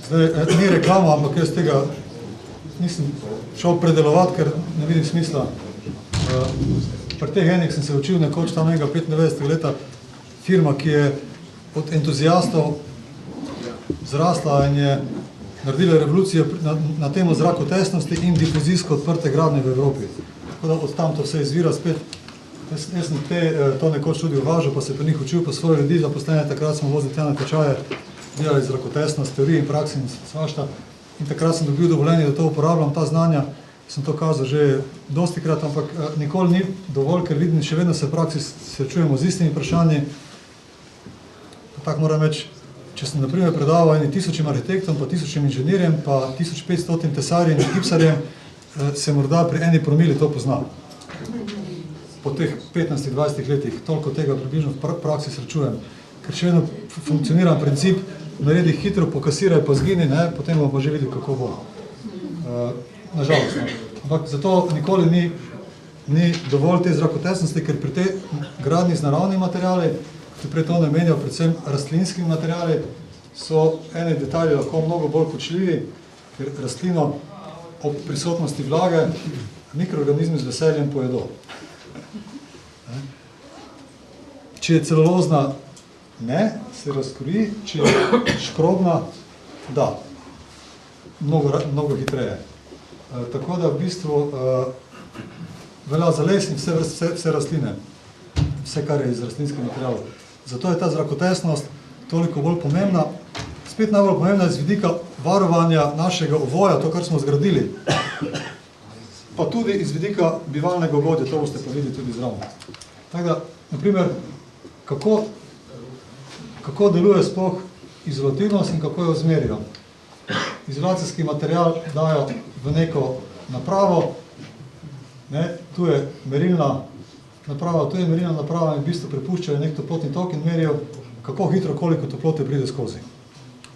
Zdaj, ni reklama, ampak jaz tega nisem šel predelovati, ker ne vidim smisla. Pri teh enih sem se učil nekoč tam enega 95. leta firma, ki je od entuzijastov zrasla in je naredila revolucijo na temo zrakotesnosti in difuzijsko odprte gradnje v Evropi. Tako da od tam to vse izvira spet. Jaz sem to nekoč tudi uvažal, pa se pri njih učil po svoje ljudi, zaposlene, takrat smo vozili tja na tečaje, delali zrakotestnost, teorije in praksi in svašta. In takrat sem dobil dovoljenje, da to uporabljam, ta znanja. Sem to kazal že dosti krat, ampak nikoli ni dovolj, ker vidim, še vedno se v praksi srečujemo z istimi vprašanji. Tako moram reči, če sem naprimer predaval enim 1000 arhitektom, pa 1000 inženirjem, pa 1500 tesarjem in gipsarjem, se morda pri eni promili to pozna. Po teh 15-20 letih toliko tega približno v praksi srečujem, ker še vedno funkcionira princip, naredi hitro, pokasiraj pa zgini, potem bomo pa že videli, kako bo. Nažalost. Ampak zato nikoli ni dovolj te zrakotesnosti, ker pri tej gradnji z naravnimi materiali, ki prej to namenjajo predvsem rastlinskimi materiali, so eni detalji lahko mnogo bolj kočljivi, ker rastlino ob prisotnosti vlage mikroorganizmi z veseljem pojedo. Če je celulozna, ne, se razkori, če je škrobna, da, mnogo hitreje. Tako da v bistvu velja za les in vse rastline, vse, kar je iz rastlinskih materialov. Zato je ta zrakotesnost toliko bolj pomembna, spet najbolj pomembna z vidika varovanja našega ovoja, to, kar smo zgradili, pa tudi iz vidika bivalnega ogodja, to boste pa videli tudi zraven. Tako da, naprimer, kako deluje sploh izolativnost in kako jo izmerijo. Izolacijski material dajo v neko napravo, tu je merilna naprava, in v bistvu prepuščajo nek toplotni tok in merijo, kako hitro, koliko toplote pride skozi.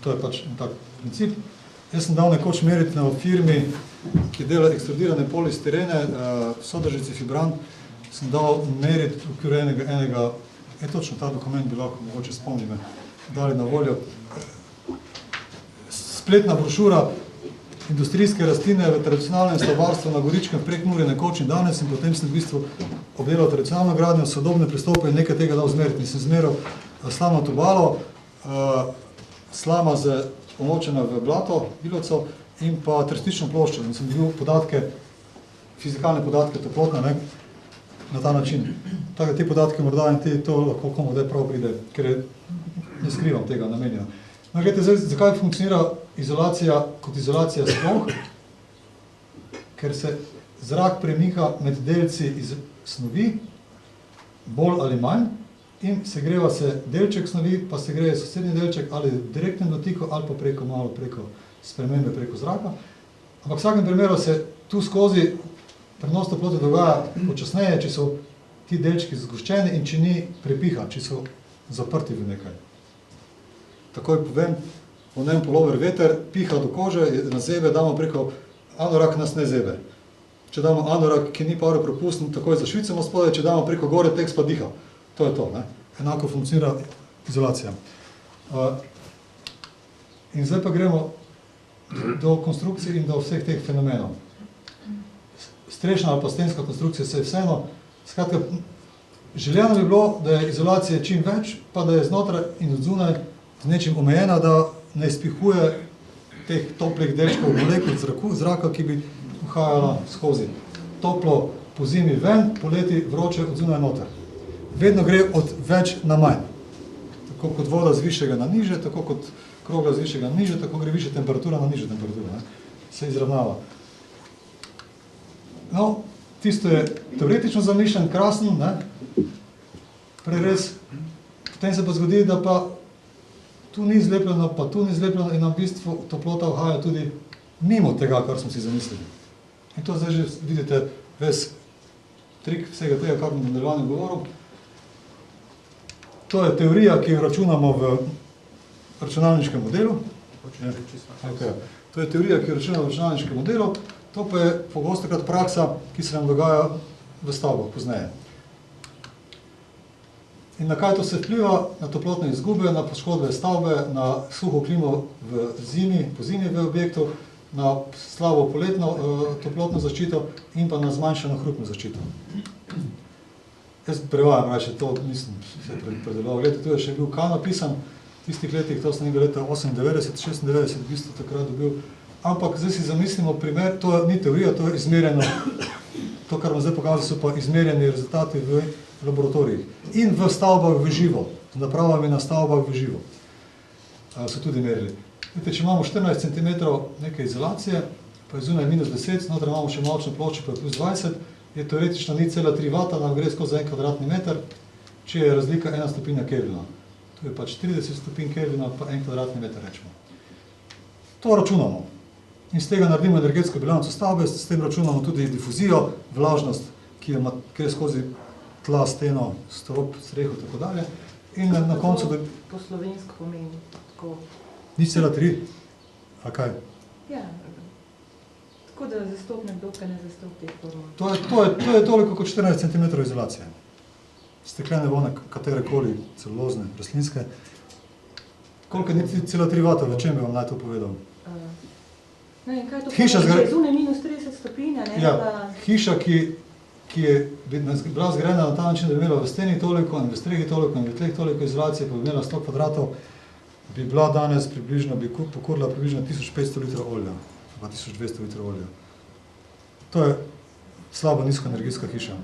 To je pač en tak princip. Jaz sem dal nekoč meriti na firmi, ki dela ekstrudirane polistirene, sodržici Fibran, sem dal meriti v okviru enega, točno ta dokument bi lahko, mogoče spomni me, dali na voljo. Spletna brošura industrijske rastline v tradicionalnem stovarstvu na Goričkem prek Mure nekoč in danes in potem sem v bistvu obdelal tradicionalno gradnjo, sodobne pristope in nekaj tega dal zmeriti. In sem zmeral slamnato balo, slama umočena v blato, biloco in pa trstično ploščo. In sem dobil podatke, fizikalne podatke toplotne, na ta način. Tako da te podatke morda in to lahko komu kdaj prav pride, ker ne skrivam tega namenja. No, gledajte, zdaj, zakaj funkcionira izolacija kot izolacija sploh? Ker se zrak premika med delci iz snovi, bolj ali manj, in segreva se delček snovi, pa segreje sosednji delček ali v direktnem dotiku, ali pa preko spremembe preko zraka. Ampak v vsakem primeru se tu skozi prenos toplote dogaja počasneje, če so ti delčki zgoščeni in če ni prepiha, če so zaprti v nekaj. Takoj povem, v njem polover veter, piha do kože, na zebe damo preko anorak, nas ne zebe. Če damo anorak, ki ni paropropusten, takoj zašvicamo spodaj, če damo preko gore, tekst pa diha. To je to, enako funkcionira izolacija. In zdaj pa gremo do konstrukcij in do vseh teh fenomenov. Strešna ali pa stenska konstrukcija se je vseeno. Skratka, željeno bi bilo, da je izolacija čim več, pa da je znotraj in od zunaj z nečim omejena, da ne izpihuje teh toplih delčkov molekul zraka, ki bi uhajala skozi. Toplo po zimi ven, poleti vroče od zunaj noter. Vedno gre od več na manj. Tako kot voda z višjega na niže, tako kot krogla z višjega na niže, tako gre višja temperatura na nižjo temperaturo. Se izravnava. No, tisto je teoretično zamišljen, krasen, prej res. Potem se pa zgodi, da pa tu ni zlepljeno, pa tu ni zlepljeno in na bistvu toplota uhaja tudi mimo tega, kar smo si zamislili. In to zdaj že vidite ves trik vsega tega, kar bom v nadaljevanju govoril. To je teorija, ki jo računamo v računalniškem modelu. To je teorija, ki jo računamo v računalniškem modelu. To pa je pogostokrat praksa, ki se nam dogaja v stavbah pozneje. In na kaj to se vpliva? Na toplotne izgube, na poškodbe stavbe, na suho klimo v zimi, po zimi v objektu, na slabo poletno toplotno zaščito in pa na zmanjšano hrupno zaščito. Jaz prevajam reči, to nisem se predeloval. Glede, tu je še bil K napisan, v tistih letih, to sem nekaj leta 98, 96, v bistvu takrat dobil. Ampak zdaj si zamislimo primer, to ni teorija, to je izmerjeno, to, kar vam zdaj pokazal, so pa izmerjeni rezultati v laboratorijih in v stavbah v živo, z napravami na stavbah v živo. So tudi merili. Vidite, če imamo 14 cm neke izolacije, pa je zunaj -10, znotraj imamo še močno ploščo, pa je +20, je teoretično 0,3 W, nam gre skozi 1 kvadratni meter, če je razlika 1 stopinja Kelvina. To je pač 30 stopinj Kelvina, pa 1 kvadratni meter rečemo. To računamo. In z tega naredimo energetsko bilanco stavbe, s tem računamo tudi difuzijo, vlažnost, ki je skozi tla, steno, strop, streho, tako dalje. In na koncu... Po slovensko pomeni tako... 0,3? A kaj? Ja, tako da zastopne bloke ne zastop teh formul. To je toliko kot 14 cm izolacije. Steklene vone, katerekoli, celulozne, rastlinske. Koliko je 0,3 W, v čem bi vam naj to povedal? No in kaj to pomeni, če je zunaj -30 stopinja, ne? Ja, hiša, ki je bila zgrajena na ta način, da bi imela v steni toliko, in v strehi toliko, in v tleh toliko izolacije, pa bi imela 100 kvadratov, bi bila danes približno, bi pokurila približno 1500 litrov olja, pa 1200 litrov olja. To je slabo nizkoenergijska hiša.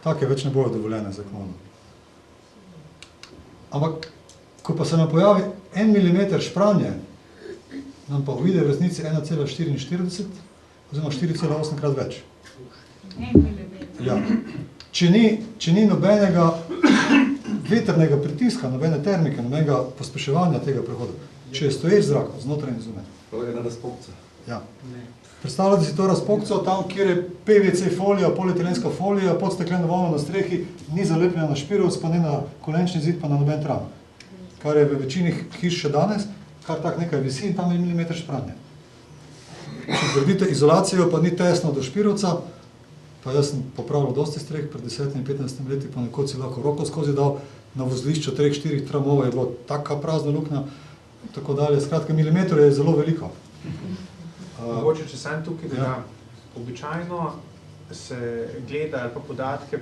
Take več ne bojo dovoljene za kmono. Ampak, ko pa se nam pojavi 1 mm špranje, nam pa uide v resnici 1,44, oziroma 4,8 krat več. 1 mm. Ja. Če ni nobenega veternega pritiska, nobene termike, nobenega pospeševanja tega prehoda, če je stoječ zrak, znotraj in zunaj. To je na razpokca. Ja. Predstavljate si to razpokco, tam, kjer je PVC folija, polietilenska folija, pod stekleno volno na strehi, ni zalepljena na špirovc, pa ne na kolenčni zid, pa na noben tram. Kar je v večini hiš še danes, kar tak nekaj visi in tam je milimeter špranje. Če gradite izolacijo, pa ni tesno do špirovca, pa jaz sem popravljal dosti streh, pred 10 in 15 leti, pa nekod si lahko roko skozi dal, na vozlišču 3-4 tramov je bilo taka prazna luknja, tako dalje. Skratka, milimeter je zelo veliko. Mogoče, če sem tukaj, da običajno se gleda ali pa podatke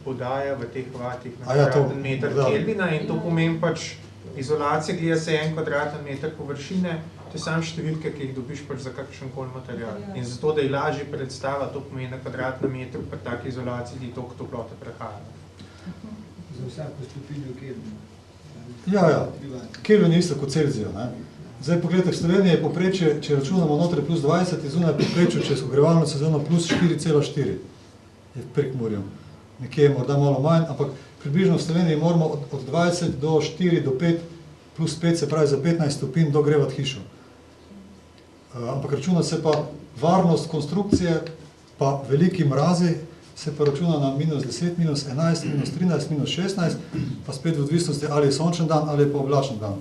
podaja v teh vatih na kvadraten meter Kelvina in to pomeni pač izolacija, gleda se 1 kvadratni meter površine, to je samo številke, ki jih dobiš pač za kakšenkoli material. In zato, da je lažje predstava, to pomeni na kvadratnem metru pri taki izolaciji, ki toliko toplote prehaja. Za vsako stopinjo Kelvina. Ja. Kelvin je isto kot Celzija, ne? Zdaj, pogledajte, v Sloveniji je povprečje, če računamo notri +20, je zunaj povprečju, če je ogrevalno sezono +4,4. Je v Prekmurju. Nekje je morda malo manj, ampak približno v Sloveniji moramo od 20 do 4 do 5 +5, se pravi za 15 stopinj dogrevati hišo. Ampak računa se pa varnost konstrukcije, pa veliki mrazi, se pa računa na -10, -11, -13, -16, pa spet v odvisnosti, ali je sončen dan ali je pa oblačen dan.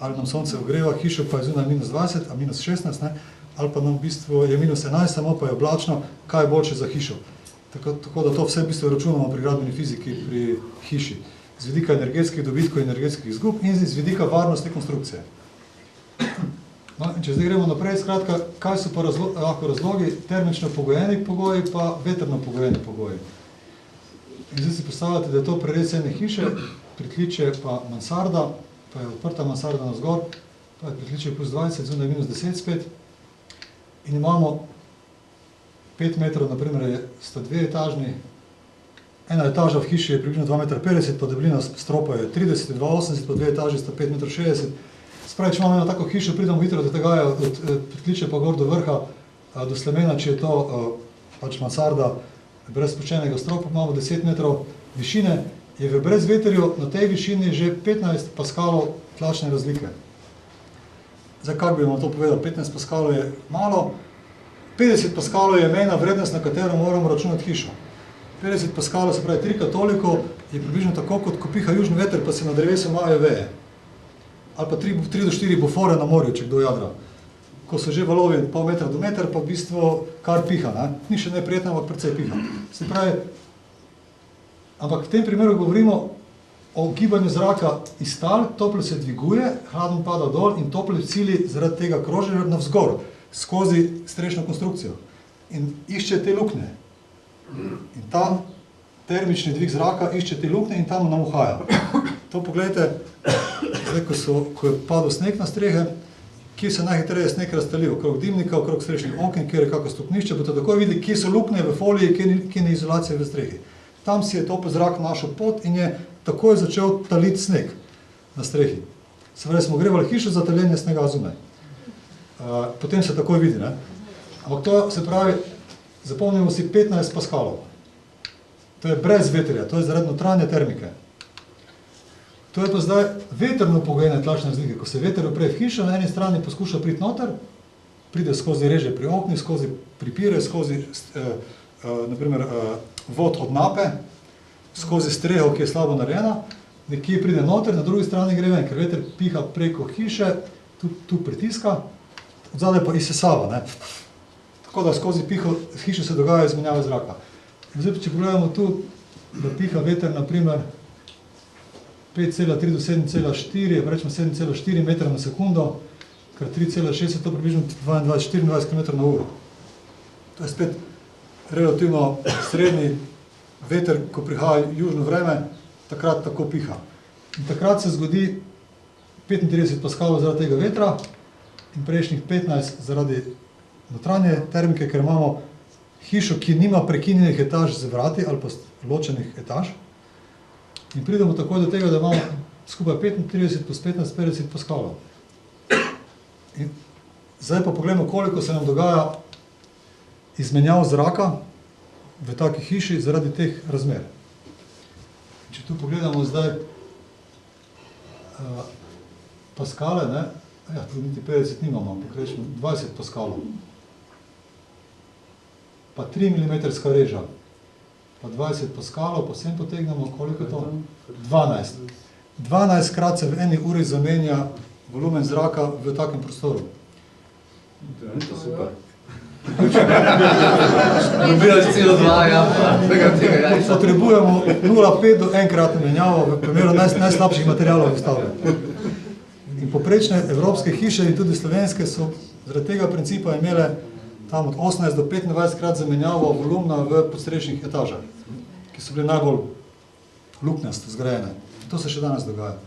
Ali nam sonce ogreva, hišo pa je zunaj -20, a -16, ne? Ali pa nam v bistvu je -11, samo pa je oblačno, kaj je boljše za hišo. Tako da to vse v bistvu računamo pri gradbeni fiziki, pri hiši. Z vidika energetskih dobitkov in energetskih izgub in z vidika varnosti konstrukcije. No, in če zdaj gremo naprej, skratka, kaj so pa lahko razlogi? Termično pogojeni pogoji pa vetrno pogojeni pogoji. In zdaj si postavljate, da je to prerez ene hiše, pritličje pa mansarda, pa je odprta mansarda navzgor, pa je pritličje +20, zunaj -10 spet. In imamo 5 metrov, naprimer, sta 2 etažni. Ena etaža v hiši je približno 2,50 m, pa debelina stropa je 30, 2,80 m, pa 2 etaži sta 5,60 m. Spravi, če imamo eno tako hišo, pridemo hitro do tega, od pritličja pa gor do vrha, do slemena, če je to pač mansarda brez spuščenega stropa, imamo 10 metrov višine, je v brezvetrju na tej višini že 15 paskalov tlačne razlike. Zdaj, kako bi vam to povedal? 15 paskalov je malo, 50 paskalov je mejna vrednost, na katero moramo računati hišo. 50 paskalov, se pravi trikrat toliko, je približno tako, kot ko piha južni veter, pa se na drevesu maje veje. Ali pa 3 do 4 bufore na morju, če kdo jadra. Ko so že valovi pol metra do metra, pa v bistvu kar piha, ne? Ni še neprijetno, ampak precej piha. Se pravi, ampak v tem primeru govorimo o gibanju zraka iz tal, toplo se dviguje, hladen pada dol in toplo cili zaradi tega kroženja navzgor, skozi strešno konstrukcijo in išče te luknje. In ta termični dvig zraka išče te luknje in tam nam uhaja. To pogledajte, zdaj, ko je padel sneg na strehe, kje se najhitreje sneg razstali, okrog dimnika, okrog strešnih oken, kjer je kako stopnišče, boste takoj videli, kje so luknje v foliji, kje ni izolacija v strehi. Tam si je topel zrak našel pot in je takoj začel taliti sneg na strehi. Se pravi, smo ogrevali hišo za taljenje snega zunaj. Potem se takoj vidi, ne? Ampak to se pravi, zapomnimo si 15 paskalov. To je brez vetrja, to je zaradi notranje termike. To je pa zdaj vetrno pogojene tlačne razlike. Ko se veter opre v hišo, na eni strani poskuša priti noter, pride skozi reže pri okni, skozi pripire, skozi naprimer vod od nape, skozi streho, ki je slabo narejena, nekje pride noter, na drugi strani gre ven, ker veter piha preko hiše, tu pritiska, odzadaj pa izsesava, ne. Tako da skozi piho hiše se dogaja izmenjava zraka. In zdaj, če pogledamo tu, da piha veter, naprimer, 5,3 do 7,4, pa rečemo 7,4 metra na sekundo, kar 3,6 je to približno 22-24 km na uro. To je spet relativno srednji veter, ko prihaja južno vreme, takrat tako piha. In takrat se zgodi 35 paskalov zaradi tega vetra in prejšnjih 15 zaradi notranje termike, ker imamo hišo, ki nima prekinjenih etaž z vrati ali pa ločenih etaž. In pridemo tako do tega, da imamo skupaj 35 plus 15, 50 paskalov. In zdaj pa pogledamo, koliko se nam dogaja izmenjav zraka v taki hiši zaradi teh razmer. Če tu pogledamo zdaj paskale, ne, ja, tu niti 50 nimamo, ampak rečemo 20 paskalov. Pa 3 mm reža, pa 20 paskalov, pa vsem potegnemo, koliko je to? 12. 12 krat se v eni uri zamenja volumen zraka v takem prostoru. To je super. Dobila celo dva, ja, tega potrebujemo 0,5 do 1-kratno menjavo v primeru najslabših materialov v stavbi. In poprečne evropske hiše in tudi slovenske so zaradi tega principa imele tam od 18 do 25 krat zamenjavo volumna v podstrešnih etažah, ki so bile najbolj luknjasto zgrajene. To se še danes dogaja.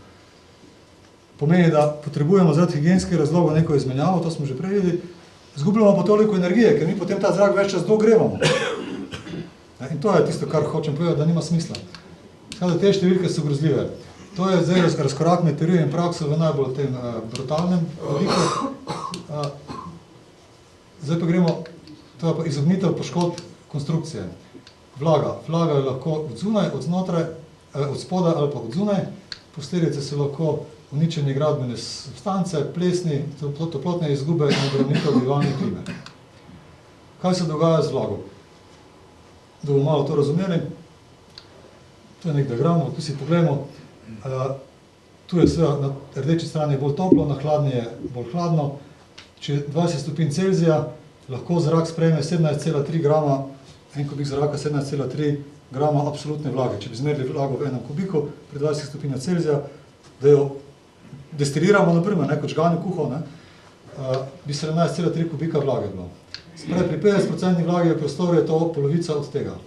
Pomeni, da potrebujemo zaradi higienskih razlogov neko izmenjavo, to smo že prej videli, zgubljamo pa toliko energije, ker mi potem ta zrak več čas dogrevamo. In to je tisto, kar hočem povedati, da nima smisla. Skratka, te številke so grozljive. To je zdaj razkorak med teorijo in prakso v najbolj tem brutalnem obliku. Zdaj pa gremo, to je pa izognitev poškodb konstrukcije. Vlaga. Vlaga je lahko od zunaj, od znotraj, od spodaj ali pa od zunaj. Posledice so lahko uničenje gradbene substance, plesni, toplotne izgube in obremenitev bivalne klime. Kaj se dogaja z vlago? Da bomo malo to razumeli. Tu je nek diagram, tu si pogledamo. Tu je seveda na rdeči strani bolj toplo, na hladni je bolj hladno. Če je 20 stopinj Celzija, lahko zrak sprejme 17,3 grama, en kubik zraka 17,3 grama absolutne vlage. Če bi zmerili vlago v enem kubiku pri 20 stopinjah Celzija, da jo destiliramo, naprimer, kot žganjo kuho, bi 17,3 kubika vlage bilo. Sprej, pri 50% vlage v prostoru je to polovica od tega.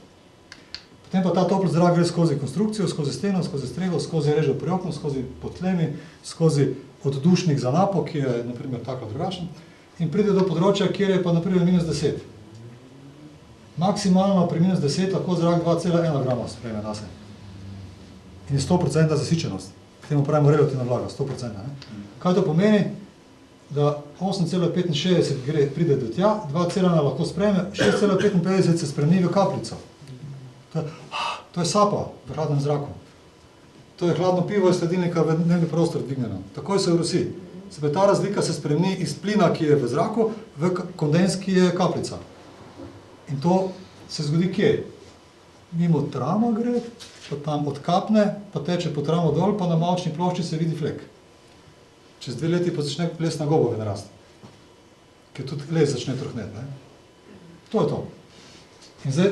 Potem pa ta topl zrak gre skozi konstrukcijo, skozi steno, skozi streho, skozi režo pri oknu, skozi podtlemi, skozi oddušnik za napo, ki je, naprimer, tako drugačen, in pride do področja, kjer je pa, naprimer, -10. Maksimalno pri -10 lahko zrak 2,1 grama sprejme nase. In 100% zasičenost. Temu pravimo relativna vlaga, 100%. Kaj to pomeni? Da 8,65 pride do tja, 2,1 lahko sprejme, 6,55 se spremeni v kapljico. To je sapa v hladnem zraku. To je hladno pivo iz hladilnika v dnevni prostor dvignjeno. Takoj se vrosi. Se pa ta razlika se spremeni iz plina, ki je v zraku, v kondens, ki je kapljica. In to se zgodi kje? Mimo trama gre, pa tam odkapne, pa teče po tramu dol, pa na mavčni plošči se vidi flek. Čez 2 leti pa začne les na gobove narasti. Ker tudi les začne trohneti. To je to. In zdaj,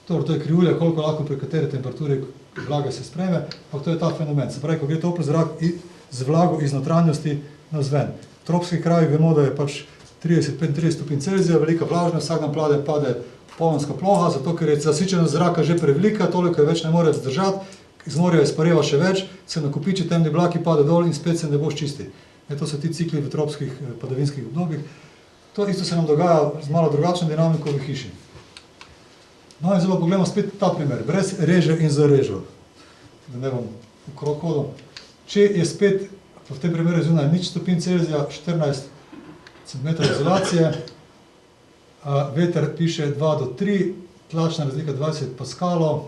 to je krivulja, koliko lahko pri kateri temperaturi vlage se spreme, ampak to je ta fenomen. Se pravi, ko gre topli zrak z vlago iz notranjosti navzven. V tropskih krajih vemo, da je pač 30-35 stopinj Celzija, velika vlažnost, vsak dan pade polnska ploha, zato ker je zasičenost zraka že prevelika, toliko je več ne more zdržati, iz morja izpareva še več, se nakopiči, temni oblaki pade dol in spet se ne boš čisti. To so ti cikli v tropskih padavinskih obdobjih. To isto se nam dogaja z malo drugačno dinamiko v hiši. No in zdaj pa pogledamo spet ta primer, brez reže in za režo. Da ne bom okrog hodil. Če je spet v tem primeru zunaj 0 stopinj Celzija, 14 cm izolacije, veter piše 2 do 3, tlačna razlika 20 paskalov,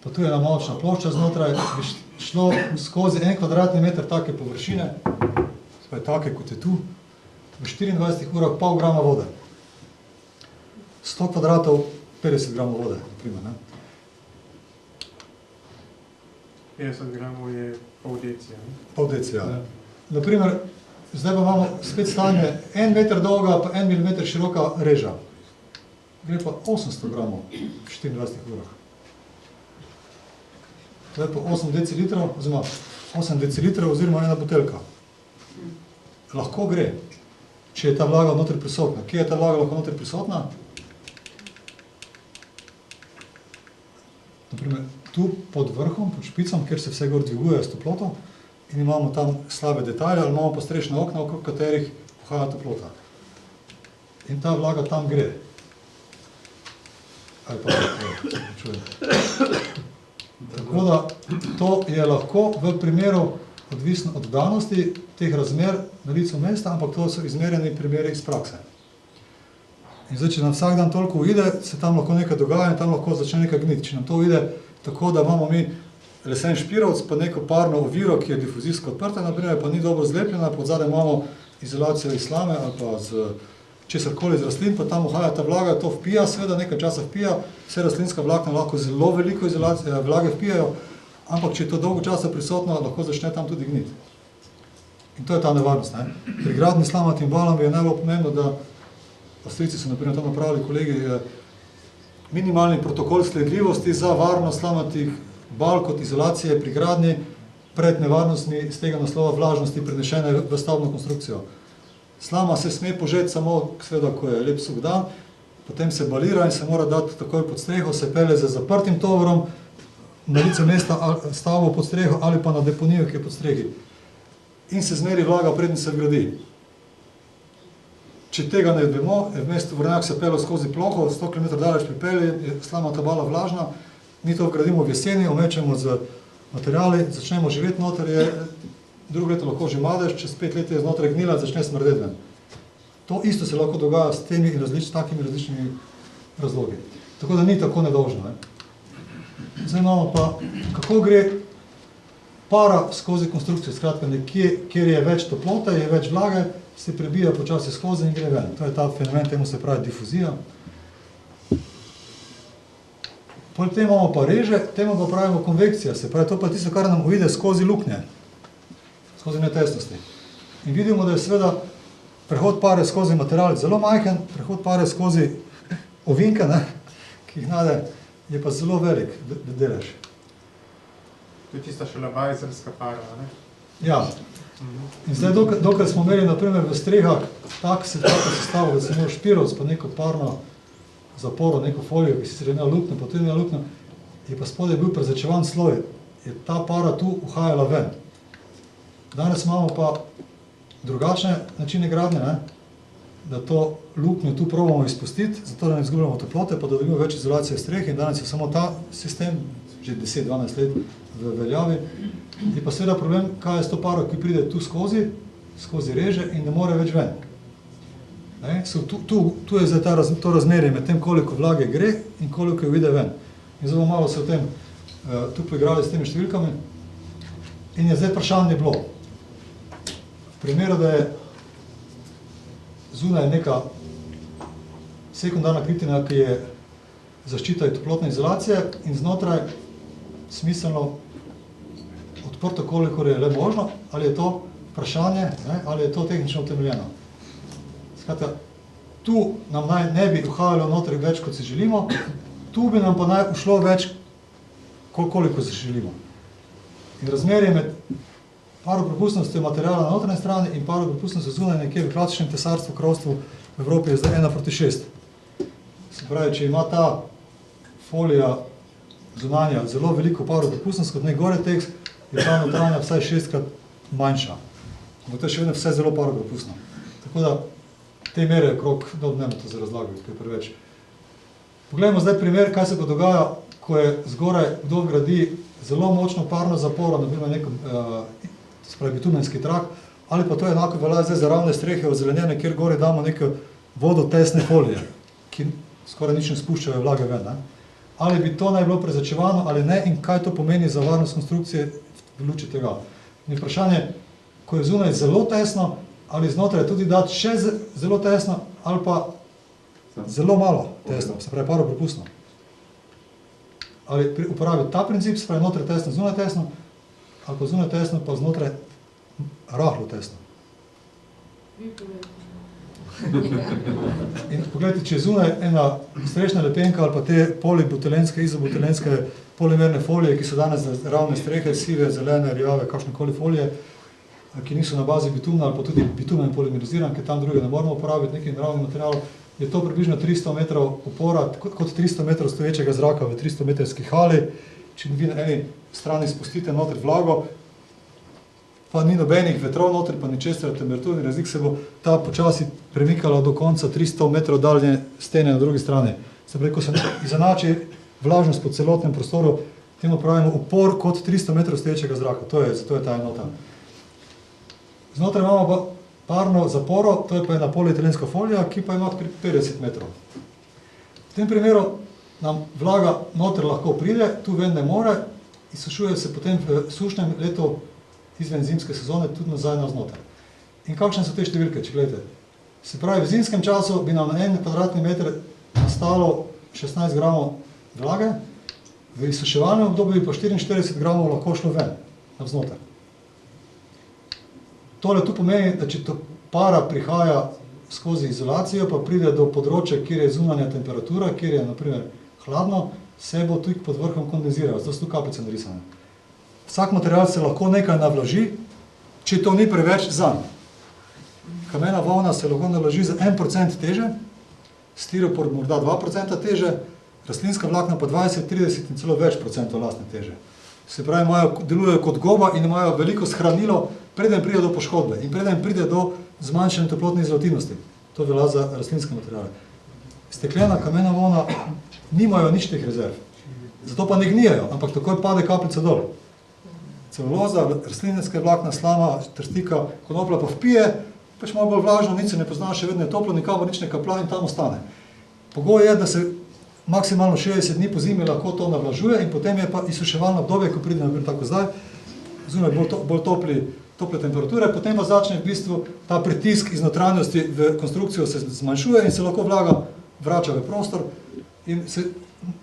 pa tu je ena močna plošča znotraj, bi šlo skozi 1 kvadratni meter take površine, take kot je tu, v 24 urah pol grama vode. 100 kvadratov, 50 gramov vode, naprimer, ne? 50 gramov je pol decija. Pol decija, ja. Naprimer, zdaj pa imamo spet stanje 1 meter dolga pa 1 milimeter široka reža. Gre pa 800 gramov v 24 urah. To je pa 8 decilitrov, oziroma 8 decilitrov oziroma ena buteljka. Lahko gre, če je ta vlaga notri prisotna. Kje je ta vlaga lahko notri prisotna? Naprimer, tu pod vrhom, pod špicom, kjer se vse gor dviguje s toploto, in imamo tam slabe detajle, ali imamo postrešna okna, okrog katerih vhaja toplota. In ta vlaga tam gre. Ali pa čujem. Tako da, to je lahko v primeru odvisno od danosti teh razmer na licu mesta, ampak to so izmerjeni primeri iz prakse. In zdaj, če nam vsak dan toliko uide, se tam lahko nekaj dogaja in tam lahko začne nekaj gniti. Če nam to uide tako, da imamo mi lesen špirovc, pa neko parno oviro, ki je difuzijsko odprta, naprimer, pa ni dobro zlepljena, pod zadaj imamo izolacijo iz slame ali pa z česarkoli iz rastlin, pa tam vhaja ta vlaga, to vpija, seveda nekaj časa vpija, vse rastlinska vlakna lahko zelo veliko vlage vpijajo, ampak če je to dolgo časa prisotno, lahko začne tam tudi gniti. In to je ta nevarnost, ne? Pri gradnji s slamatim balom je najbolj pomembno, da Avstrijci so naprimer to napravili, kolegi, minimalni protokol sledljivosti za varnost slamatih bal kot izolacije pri gradnji pred nevarnostmi z tega naslova vlažnosti prenešene v stavbno konstrukcijo. Slama se sme požeti samo, seveda, ko je lep suh dan, potem se balira in se mora dati takoj pod streho, se pelje z zaprtim tovorom na lice mesta stavbo pod streho ali pa na deponijo, ki je pod strehi. In se zmeri vlaga, preden se vgradi. Če tega ne vemo, vmes tovornjak se pelje skozi ploho, 100 km daleč pripelje, je slama ta bala vlažna, mi to vgradimo v jeseni, omečemo z materiali, začnemo živeti noter, je drugo leto lahko že madež, čez 5 let je znotraj gnila, začne smrdeti ven. To isto se lahko dogaja s temi in takimi različnimi razlogi. Tako da ni tako nedolžno. Ne? Zdaj imamo pa, kako gre para skozi konstrukcijo, skratka nekje, kjer je več toplote, je več vlage, se prebija počasi skozi in gre ven. To je ta fenomen, temu se pravi difuzija. Poleg tem imamo pa reže, temu pa pravimo konvekcija, se pravi, to pa tisto, kar nam uide skozi luknje, skozi netesnosti. In vidimo, da je seveda prehod pare skozi material zelo majhen, prehod pare skozi ovinke, ne, ki jih najde, je pa zelo velik delež. To je tista šalabajzerska para, ne? Ja. In zdaj, dokaj smo imeli, naprimer, v strehah tako sestavo, da se imel špirovc, pa neko parno zaporo, neko folijo, ki sicer je imel luknjo, pa tudi imel luknjo, je pa spodaj bil prezračevan sloj, je ta para tu uhajala ven. Danes imamo pa drugačne načine gradnje, ne? Da to luknjo tu probamo izpustiti, zato da ne izgubljamo toplote, pa da dobimo več izolacije streh in danes je samo ta sistem, že 10-12 let v veljavi. Je pa seveda problem, kaj je s to paro, ki pride tu skozi reže in ne more več ven. Tu je zdaj to razmerje med tem, koliko vlage gre in koliko jo vide ven. In zelo malo se o tem tu poigrali s temi številkami. In je zdaj vprašanje bilo. V primeru, da je zunaj neka sekundarna kritina, ki je zaščita in toplotne izolacije in znotraj smiselno odprto, kolikor je le možno, ali je to vprašanje, ne, ali je to tehnično utemeljeno. Skratka, tu nam ne bi uhajalo notri več, kot si želimo, tu bi nam pa ušlo več, koliko si želimo. In razmerje med paropropustnostjo materijala na notranji strani in paropropustnostjo zunaj nekje v klasičnem tesarstvu, krovstvu v Evropi je zdaj 1:6. Se pravi, če ima ta folija zunanja zelo veliko paropropustnost kot nek Gore-Tex, je ta notranja vsaj 6-krat manjša. Ampak to je še vedno vse zelo paropropustno. Tako da te mere okrog, ne to za razlago, kaj preveč. Poglejmo zdaj primer, kaj se pa dogaja, ko je zgoraj kdo gradi zelo močno parno zaporo, naprimer nek bitumenski trak, ali pa to enako velja zdaj za ravne strehe ozelenjene, kjer gore damo neke vodotesne folije, ki skoraj nič ne spuščajo vlage ven. Ne? Ali bi to naj bilo prezračevano ali ne in kaj to pomeni za varnost konstrukcije v luči tega. In vprašanje, ko je zunaj zelo tesno, ali znotraj tudi dati še zelo tesno, ali pa zelo malo tesno, se pravi paropropustno. Ali uporabiti ta princip, se pravi notraj tesno, zunaj tesno, ali pa zunaj tesno, pa znotraj rahlo tesno. In pogledajte, če je zunaj ena strešna lepenka ali pa te polibutelenske, izobutelenske polimerne folije, ki so danes ravne strehe, sive, zelene, rjave, kakšnekoli folije, ki niso na bazi bitumna ali pa tudi bitumen polimeriziran, ker tam druge ne moramo uporabiti nekih naravnih materialov, je to približno 300 metrov upora, kot 300 metrov stoječega zraka v 300 metrski hali. Če vi na eni strani spustite noter vlago, pa ni nobenih vetrov noter, pa ničesar temperaturni razlik, se bo ta počasi premikala do konca 300 metrov daljne stene na drugi strani. Se pravi, ko se izenači vlažnost po celotnem prostoru, temu pravimo upor kot 300 metrov stoječega zraka. Zato je ta enota. Znotraj imamo pa parno zaporo, to je pa ena polietilenska folija, ki pa ima 50 metrov. V tem primeru nam vlaga noter lahko pride, tu ven ne more, izsušuje se potem v sušnem letu izven zimske sezone tudi nazaj navznoter. In kakšne so te številke, če gledate? Se pravi, v zimskem času bi nam na 1 kvadratni meter nastalo 16 gramov vlage, v izsuševalnem obdobju bi pa 44 gramov lahko šlo ven, navznoter. Tole tu pomeni, da če to para prihaja skozi izolacijo, pa pride do področja, kjer je zunanja temperatura, kjer je, na primer, hladno, se bo tudi pod vrhom kondenziral, zato so tu kapice narisane. Vsak material se lahko nekaj navlaži, če to ni preveč zanj. Kamena volna se lahko navlaži za 1% teže, stiropor morda 2% teže, rastlinska vlakna pa 20, 30 in celo več procentov lastne teže. Se pravi, delujejo kot goba in imajo veliko shranilo, preden pride do poškodbe in preden pride do zmanjšanja toplotne izolativnosti. To velja za rastlinske materiale. Steklena, kamena volna nimajo nič teh rezerv. Zato pa ne gnijejo, ampak takoj pade kapljica dol. Celuloza, rastlinske vlakna, slama, trstika, konoplja pa vpije, pač malo bolj vlažno, nič se ne pozna, še vedno je toplo, nikamor nič ne kaplja in tam ostane. Pogoj je, da se maksimalno 60 dni po zimi lahko to navlažuje in potem je pa izsuševalno obdobje, ko pride naprimer tako zdaj, zunaj bolj tople temperature, potem pa začne v bistvu ta pritisk iz notranjosti v konstrukcijo se zmanjšuje in se lahko vlaga vrača v prostor in se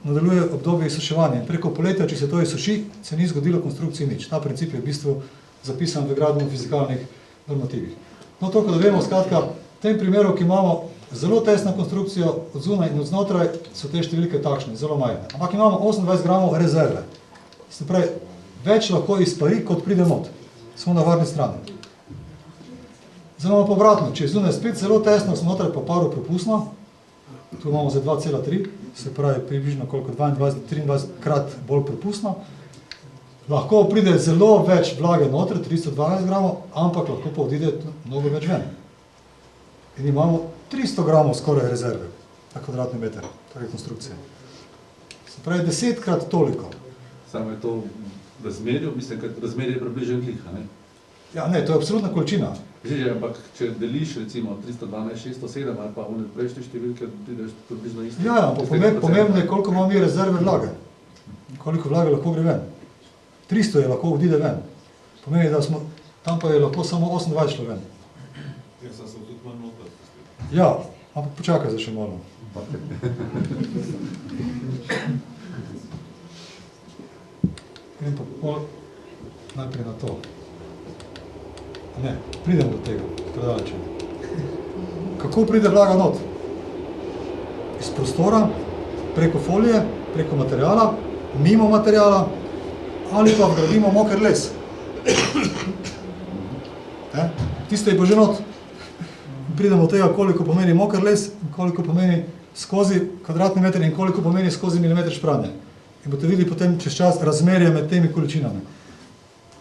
nadaljuje obdobje izsuševanja. In preko poletja, če se to izsuši, se ni zgodilo konstrukciji nič. Ta princip je v bistvu zapisan v gradbeno-fizikalnih normativih. No, toliko, da vemo, skratka, v tem primeru, ki imamo zelo tesno konstrukcijo od zunaj in od znotraj, so te številke takšne, zelo majhne. Ampak imamo 28 gramov rezerve. Se pravi, več lahko izpari, kot pride not. Smo na varni strani. Zdaj imamo povratno, če je zunaj spet zelo tesno, znotraj pa paropropustno, tu imamo za 2,3, se pravi približno koliko, 22-23 krat bolj propustno, lahko pride zelo več vlage noter, 312 gramov, ampak lahko pa odide mnogo več ven. In imamo 300 gramov skoraj rezerve na kvadratni meter, take konstrukcije. Se pravi 10-krat toliko. Samo je to razmerju, mislim, ker razmerje je približno gliha, ne? Ja, ne, to je absolutna količina. Že, ampak če deliš recimo 312, 607 ali pa v prejšnje številke, prideš približno isto. Ja, ampak pomembno je, koliko imamo mi rezerve vlage. Koliko vlage lahko gre ven. 300 je lahko odide ven. Pomeni, da smo, tam pa je lahko samo 28 šlo ven. Ja, sem se tudi manj noter. Ja, ampak počakaj za še malo. Grem pa najprej na to. Ne, pridem do tega, predaleče. Kako pride vlaga not? Iz prostora, preko folije, preko materijala, mimo materijala, ali pa vgradimo moker les. Tiste je bo že not. Pridemo od tega, koliko pomeni moker les, koliko pomeni skozi kvadratni meter in koliko pomeni skozi milimeter špranje. In boste videli potem čez čas razmerje med temi količinami.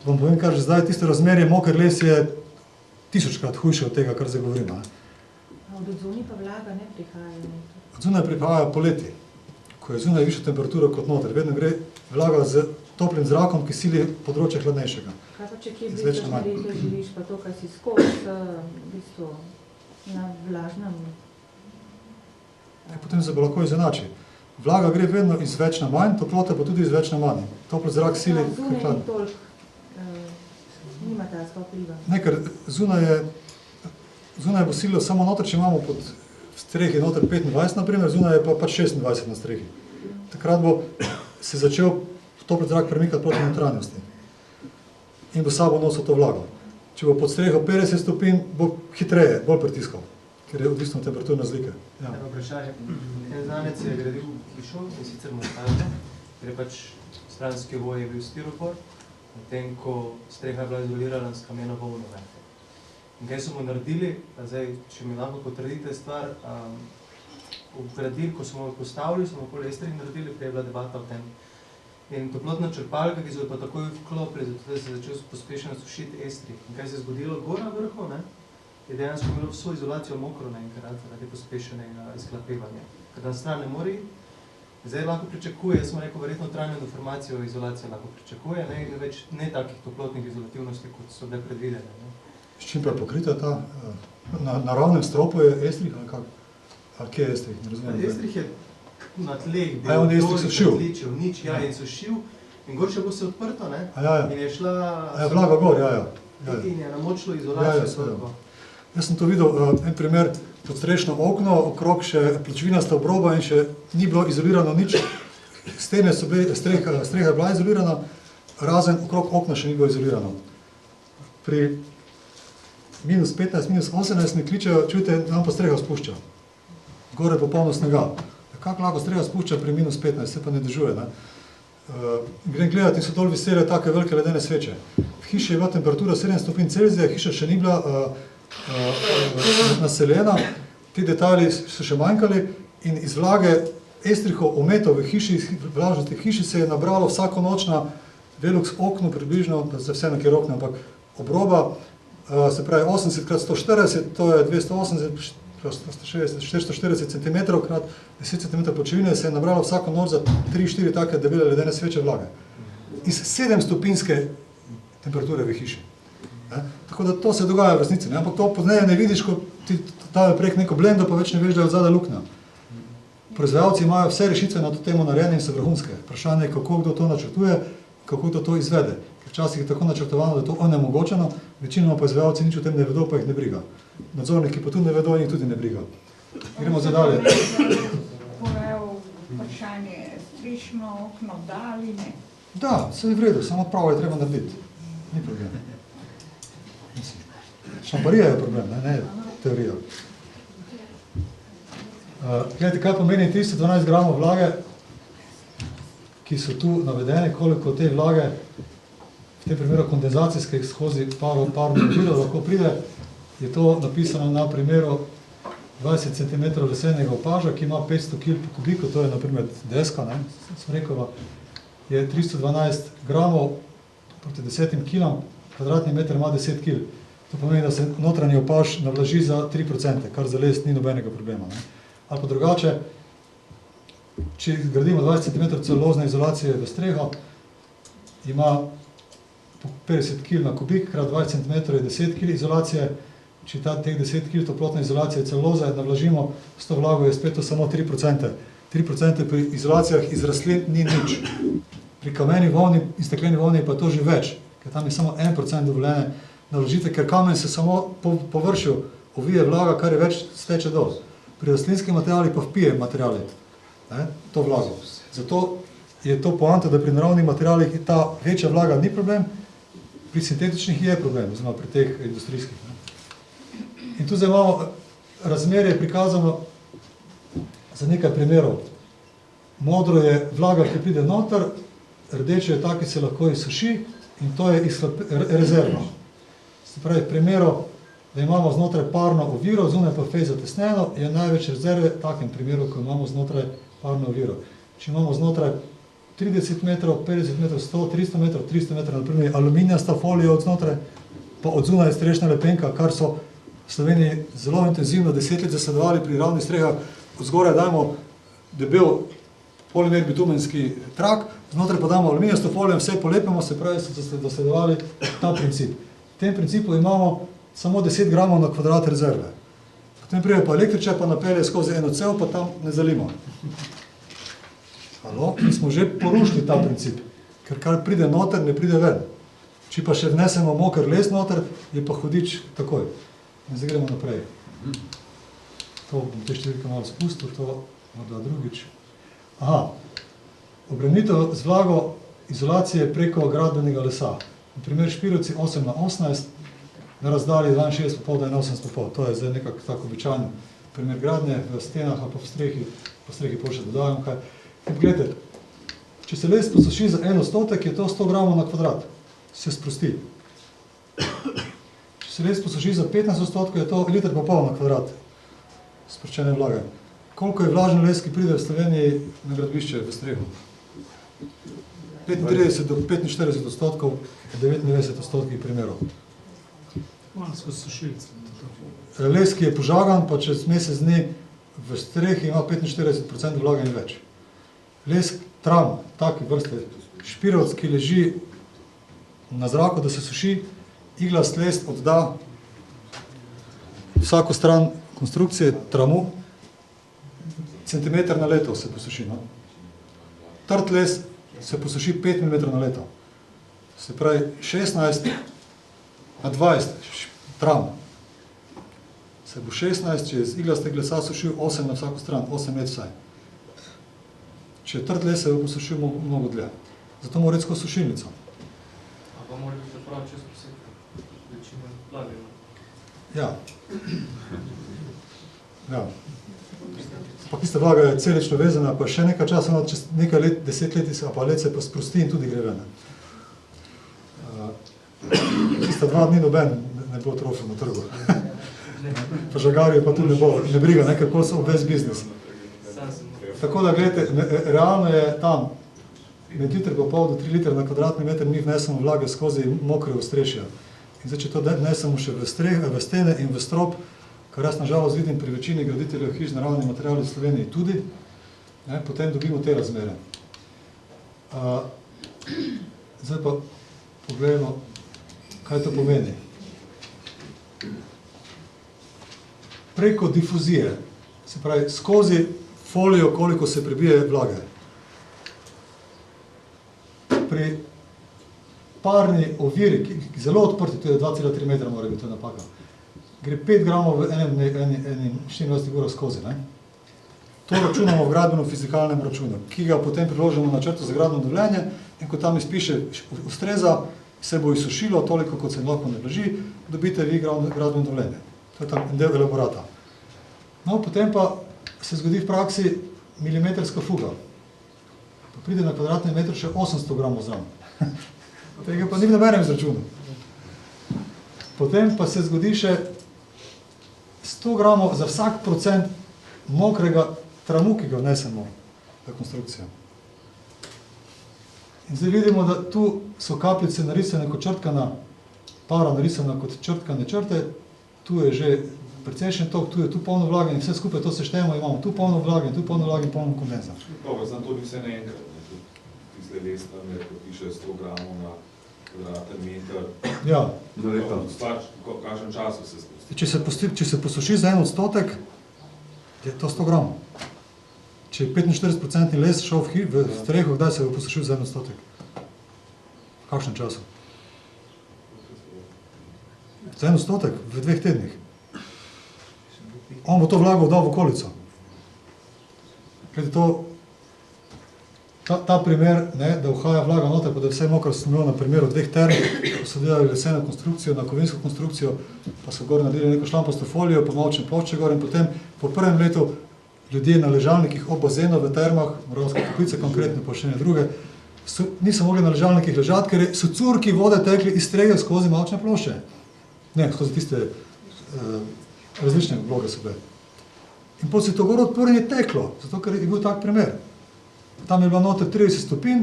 Vam povem, kar že zdaj, tisto razmerje moker les je 1000-krat hujše od tega, kar zdaj govorimo. Od odzuni pa vlaga ne prihaja. Od zunaj prihaja poleti, ko je zunaj višja temperatura kot noter. Vedno gre vlaga z toplim zrakom, ki sili področje hladnejšega. Kaj pa če kje blizu reke živiš, pa to, kaj si skozi, v bistvu na vlažnem? Potem se bo lahko izenači. Vlaga gre vedno iz več na manj, toplota pa tudi iz več na manj. Topli zrak sili zunaj ni toliko, nima tega vpliva. Ne, ker zunaj bo sililo samo noter, če imamo pod strehi noter 25, naprimer, zunaj je pa pač 26 na strehi. Takrat bo se začel topli zrak premikati proti notranjosti in bo sabo nosil to vlago. Če bo pod streho 50 stopinj, bo hitreje, bolj pritiskal, ker je odvisno od temperaturne razlike. Ja. Vprašanje, en znanec je gradil hišo, in sicer montažno, ker je pač stranski ovoj je bil stiropor, medtem ko streha je bila izolirana s kameno volno. In kaj so mu naredili, zdaj, če mi lahko potrdite stvar, ko smo jo postavili, smo okoli estrih naredili, prej je bila debata o tem. In toplotna črpalka, ki so jo pa takoj vklopili, zato da se je začel pospešeno sušiti estri. In kaj se je zgodilo gor na vrhu, je dejansko imelo vso izolacijo mokro naenkrat, zaradi pospešenega izhlapevanja. Ker na stran ne more iti, zdaj lahko pričakuje, jaz sem rekel, verjetno trajno deformacijo izolacije lahko pričakuje, ne takih toplotnih izolativnosti, kot so bile predvidene. S čim pa je pokrita ta? Na ravnem stropu je estrih ali kako? Ali kje je estrih? Ne razumem. Estrih je na tleh, on estrih so šil? Nič, ja, in so šil. In gor še bo se odprto, ne? In je šla... Vlaga gor, In je namočilo izolacijo. Jaz sem to videl, en primer, podstrešno okno, okrog še pločevinasta obroba in še ni bilo izolirano nič. Stene so bile, streha je bila izolirana, razen okrog okna še ni bilo izolirano. Pri minus 15, minus 18 mi kličejo, čujte, nam pa streha spušča. Gore je popolno snega. Kako lahko streha spušča pri minus 15, se pa ne držuje, ne? Grem gledati in so dol visele take velike ledene sveče. V hiši je bila temperatura 7 stopinj Celzija, hiša še ni bila naseljena, ti detajli so še manjkali in iz vlage estrihov ometov v hiši, vlažnosti v hiši se je nabralo vsako noč na Velux okno približno, za vse na kjer okno, ampak obroba, se pravi 80 x 140, to je 280, 440 cm krat 10 cm pločevine, se je nabralo vsako noč za 3-4 take debele ledene sveče vlage. Iz 7 stopinjske temperature v hiši. Tako da to se dogaja v resnici, ampak to pozneje ne vidiš, ko ti dajo prek neko blendo, pa več ne veš, da je odzadaj luknja. Proizvajalci imajo vse rešitve na to temo narejene in so vrhunske. Vprašanje je, kako kdo to načrtuje, kako kdo to izvede. Ker včasih je tako načrtovano, da je to onemogočeno, večinoma proizvajalci nič o tem ne vedo, pa jih ne briga. Nadzorniki pa tudi ne vedo in jih tudi ne briga. Gremo zdaj dalje. Povejo vprašanje, strišno okno da ali ne? Da, vse je v redu, samo pravo je treba narediti. Ni problem. Šamparija je problem, ne teorija. Gledajte, kaj pomeni 312 gramov vlage, ki so tu navedene, koliko te vlage, v tem primeru kondenzacijske skozi parno obilo lahko pride, je to napisano na primeru 20 cm lesenega opaža, ki ima 500 kg po kubiku, to je na primer deska, sem rekel, je 312 gramov proti 10 kg, kvadratni meter ima 10 kg. To pomeni, da se notranji opaž navlaži za 3%, kar za les ni nobenega problema. Ali pa drugače, če gradimo 20 cm celulozne izolacije v streho, ima 50 kg na kubik, krat 20 cm je 10 kg izolacije, če teh 10 kg toplotne izolacije celuloze navlažimo, s to vlago je spet to samo 3%. 3% pri izolacijah iz rastlin ni nič. Pri kameni volni in stekleni volni pa je to že več, ker tam je samo 1% dovoljene naložite, ker kamen se samo po površju ovije vlaga, kar je več steče dol. Pri rastlinskih materialih pa vpije materiali, to vlago. Zato je to poanta, da pri naravnih materialih ta večja vlaga ni problem, pri sintetičnih je problem, oziroma pri teh industrijskih. In tu zdaj imamo razmerje prikazano za nekaj primerov. Modro je vlaga, ki pride noter, rdeče je tak, ki se lahko izsuši in to je rezerva. Se pravi, v primeru, da imamo znotraj parno oviro, zunaj pa fez zatesnjeno, je največ rezerve v takem primeru, ko imamo znotraj parno oviro. Če imamo znotraj 30 metrov, 50 metrov, 100, 300 metrov, 300 metrov, naprimer aluminijasta folija od znotraj, pa od zunaj strešna lepenka, kar so v Sloveniji zelo intenzivno 10 let zasledovali pri ravnih strehah, od zgoraj dajmo debel polimer bitumenski trak, znotraj pa damo aluminijasto folijo in vse polepimo, se pravi, so zasledovali ta princip. V tem principu imamo samo 10 gramov na kvadrat rezerve. Potem prije pa električar pa napelje skozi eno cev, pa tam ne zalimo. Halo? Mi smo že porušili ta princip, ker kar pride noter, ne pride ven. Če pa še vnesemo moker les noter, je pa hudič takoj. In zdaj gremo naprej. To bom te številke malo spustil, to morda drugič. Aha, obremenitev z vlago izolacije preko gradbenega lesa. Na primer Špirovci 8x18, na razdalji 62,5 do 81,5. To je zdaj nekako tako običajen primer gradnje v stenah ali pa po strehi pa še dodajam kaj. In pogledajte, če se les posuši za 1 odstotek, je to 100 gramov na kvadrat. Se sprosti. Če se les posuši za 15 odstotkov, je to 1,5 litra na kvadrat. Sproščene vlage. Koliko je vlažen les, ki pride v Sloveniji na gradbišče v strehu? 35 do 45 odstotkov, 99 odstotkih primerov. Les, ki je požagan, pa čez mesec dni v strehi ima 45% vlage in več. Les tram, take vrste, špirovc, ki leži na zraku, da se suši, iglast les odda vsako stran konstrukcije tramu, centimeter na leto se posuši. No? Trd les se posuši 5 mm na leto. Se pravi 16 na 20 tram. Se bo 16, če iz iglastega lesa sušil 8 na vsako stran, 8 let vsaj. Če je trd les, se bo posušil mnogo dlje. Zato mora recimo sušilnico. A pa mora biti prav čez posebno večino vlage. Ja. Ja. Pa tista vlaga je celično vezana, pa še nekaj časa, čez nekaj let, 10 let, pa let se pa sprosti in tudi gre ven. Tista 2 dni noben ne bo trofil na trgu. Pa žagarje pa tudi ne bo, ne briga, nekako so ves biznis. Tako da, gledajte, realno je tam med 1,5 do 3 litra na kvadratni meter mi vnesemo vlage skozi mokre ostrešja. In zdaj, če to vnesemo še v stene in v strop, kar jaz nažalost vidim pri večini graditeljev hiš z naravnimi materiali v Sloveniji tudi, ne, potem dobimo te razmere. Zdaj pa pogledamo, kaj to pomeni. Preko difuzije, se pravi skozi folijo, koliko se prebije vlage. Pri parni oviri, ki zelo odprti, to je 2,3 metra, mora biti to napaka, gre 5 gramov v enem 24 urah skozi. Ne? To računamo v gradbeno-fizikalnem računu, ki ga potem priložimo na črto za gradbeno dovoljenje in ko tam izpiše ustreza, se bo izsušilo toliko, kot se lahko ne blaži, dobite vi gradbeno dovoljenje. To je tam del elaborata. No, potem pa se zgodi v praksi milimetrska fuga. Pa pride na kvadratni meter še 800 gramov zraven. Tega pa ni v nobenem izračunu. Potem pa se zgodi še 100 gramov za vsak procent mokrega tramu, ki ga vnesemo v konstrukcijo. In zdaj vidimo, da tu so kapljice narisane kot črtkana, para narisana kot črtkane črte, tu je že precejšen tok, tu je tu polno vlage in vse skupaj to seštejemo, imamo tu polno vlage in tu polno vlage in polno kondenza. Dobro, znam to ni vse naenkrat, tiste lesne, ko piše 100 gramov na kvadraten meter. Ja. Stvar, v kakšnem času se spusti? Če se posuši za 1 odstotek, je to 100 gramov. Če je 45% les šel v streho, kdaj se bo posušil za 1 odstotek? V kakšnem času? Za 1 odstotek, v 2 tednih. On bo to vlago dal v okolico. Ta primer, ne, da vhaja vlaga noter, pa da je vse mokro, sem imel na primeru 2 term, ko so delali leseno konstrukcijo, na kovinsko konstrukcijo, pa so gor naredili neko šlampasto folijo, pa malčne plošče gor in potem po prvem letu ljudje na ležalnikih ob bazenu v termah, Moravske Toplice konkretno, pa še ne druge, niso mogli na ležalnikih ležati, ker so curki vode tekli iz strehe skozi mavčne plošče. Ne, skozi tiste različne vloge so bile. In potem se to gor odprlo in je teklo, zato ker je bil tak primer. Tam je bilo noter 30 stopinj,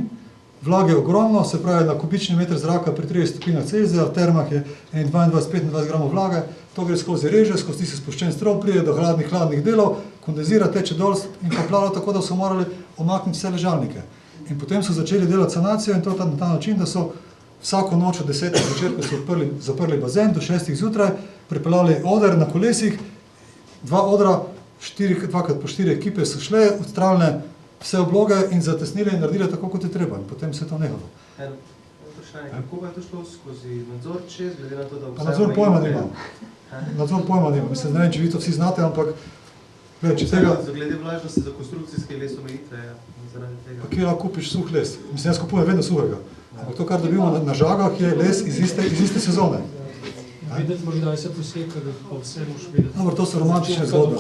vlage je ogromno, se pravi na kubični meter zraka pri 30 stopinjah Celzija, v termah je 22-25 gramov vlage, to gre skozi reže, skozi tisti spuščen strop, pride do hladnih delov, kondenzira, teče dol in poplavlja tako, da so morali omakniti vse ležalnike. In potem so začeli delati sanacijo in to na ta način, da so vsako noč od 10. večer, ko so zaprli bazen, do 6. zjutraj, pripeljali oder na kolesih, 2 odra, 2x4 ekipe so šle, odstranile vse obloge in zatesnile in naredile tako, kot je treba. In potem se je to nehalo. Vprašanje, kako pa je to šlo skozi nadzor čez, glede na to, da Nadzor pojma nimam. Nadzor pojma nimam. Mislim, ne vem, če vi to vsi znate, ampak če tega... Glede vlažnosti za konstrukcijske les omejitve, zaradi tega. Pa kje lahko kupiš suh les? Mislim, jaz kupujem vedno suhega. Ampak to, kar dobimo na žagah, je les iz iste sezone. Videti morda, da se poseka, da pa vse moš videti. Dobro, to so romantične zgodbe.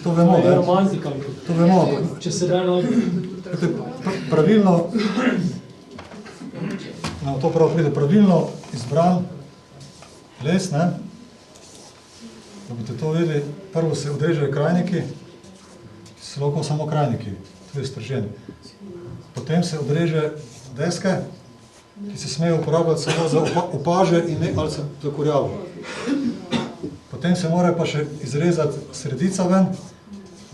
To vemo, ne? Romantika. To vemo. Če se da pravilno, to prav pride, pravilno izbran les, ne? Da boste to vedeli, prvo se odrežejo krajniki, ki so lahko samo krajniki, tudi strženi. Potem se odreže deske, ki se smejo uporabljati samo za opaže in ne ali za kurjavo. Potem se mora pa še izrezati sredica ven,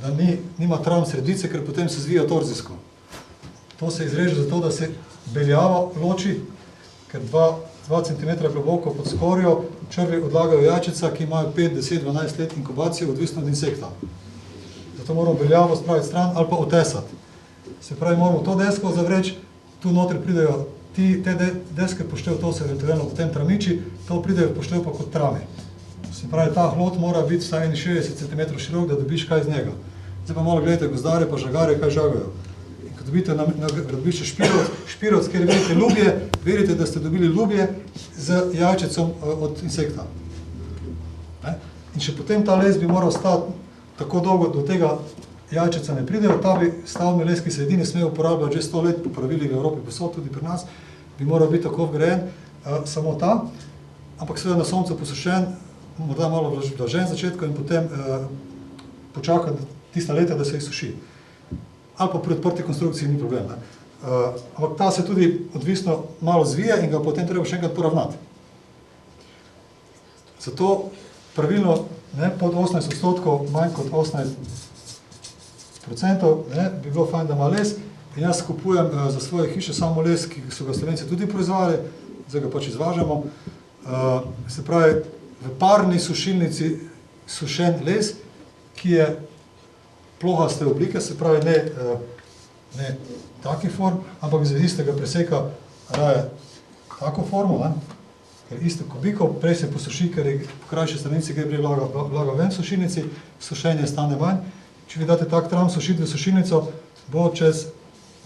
da nima travm sredice, ker potem se zvija torzijsko. To se izreže zato, da se beljava loči, ker 2 cm globoko pod skorjo črvi odlagajo jajčica, ki imajo 5, 10, 12 let inkubacije, odvisno od insekta. Zato moramo beljavo spraviti stran ali pa otesati. Se pravi, moramo to desko zavreči, tu notri pridejo te deske poštev, to se eventualno potem tramiči, to pridejo poštev pa kot trami. Se pravi, ta hlod mora biti vsaj 60 cm širok, da dobiš kaj iz njega. Zdaj pa malo gledajte gozdare pa žagare, kaj žagajo. In ko dobite na gradbišče špirovc, kjer vidite lubje, verite, da ste dobili lubje z jajčecom od insekta. In še potem ta les bi moral stati tako dolgo, do tega jajčeca ne pridejo, ta bi stavbni les, ki se edini sme uporabljati že 100 let po pravilih v Evropi, posod tudi pri nas, bi moral biti tako vgrajen, samo ta, ampak seveda na soncu posušen, morda malo vlažen začetku in potem počaka tista leta, da se izsuši. Ali pa pri odprti konstrukciji ni problem. Ampak ta se tudi odvisno malo zvije in ga potem treba še enkrat poravnati. Zato pravilno pod 18%, manj kot 18%, bi bilo fajn, da ima les. In jaz kupujem za svoje hiše samo les, ki so ga Slovenci tudi proizvali, zdaj ga pač izvažamo. Se pravi, v parni sušilnici sušen les, ki je plohaste oblike, se pravi ne taki form, ampak iz istega preseka raje tako formo, ker isto kubikov, prej se posuši, ker je po krajši stranici gre prej vlaga ven v sušilnici, sušenje stane manj. Če vi date tak tram sušiti v sušilnico, bo čez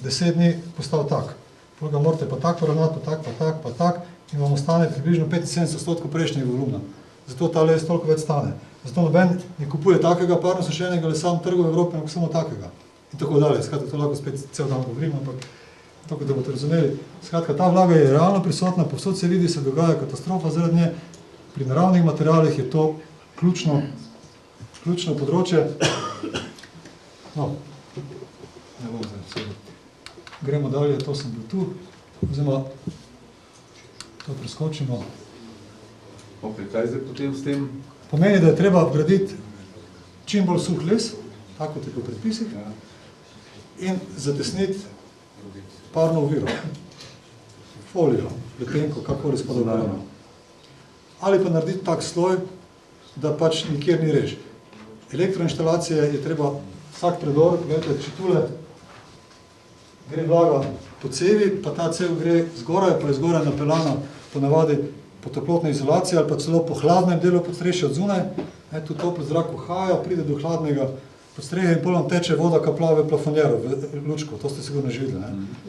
10 dni postal tak. Potem ga morate pa tak poravnati, pa tak in vam ostane približno 75% prejšnjega volumna. Zato ta les toliko več stane. Zato noben ne kupuje takega parno sušenega lesa v trgu v Evropi, ampak samo takega. In tako dalje. Skratka, to lahko spet cel dan govorim, ampak tako, da boste razumeli. Skratka, ta vlaga je realno prisotna, povsod se vidi, se dogaja katastrofa zaradi nje. Pri naravnih materialih je to ključno področje. No, ne bom zdaj. Gremo dalje, to sem bil tu. Oziroma, to preskočimo. Ok, kaj zdaj potem s tem? Pomeni, da je treba vgraditi čim bolj suh les, tako kot je po predpisih, in zatesniti parno oviro, folijo, pletenko, kakor izpada uporabno. Ali pa narediti tak sloj, da pač nikjer ni rež. Elektroinštalacije je treba vsak predor, gledajte, če tule gre vlaga po cevi, pa ta cev gre zgoraj, pa je zgoraj napeljana ponavadi po toplotni izolaciji ali pa celo po hladnem delu podstrešja od zunaj. Tu topli zrak uhaja, pride do hladnega podstreha in potem teče voda, ka plave plafonjero v lučko. To ste sigurno že videli.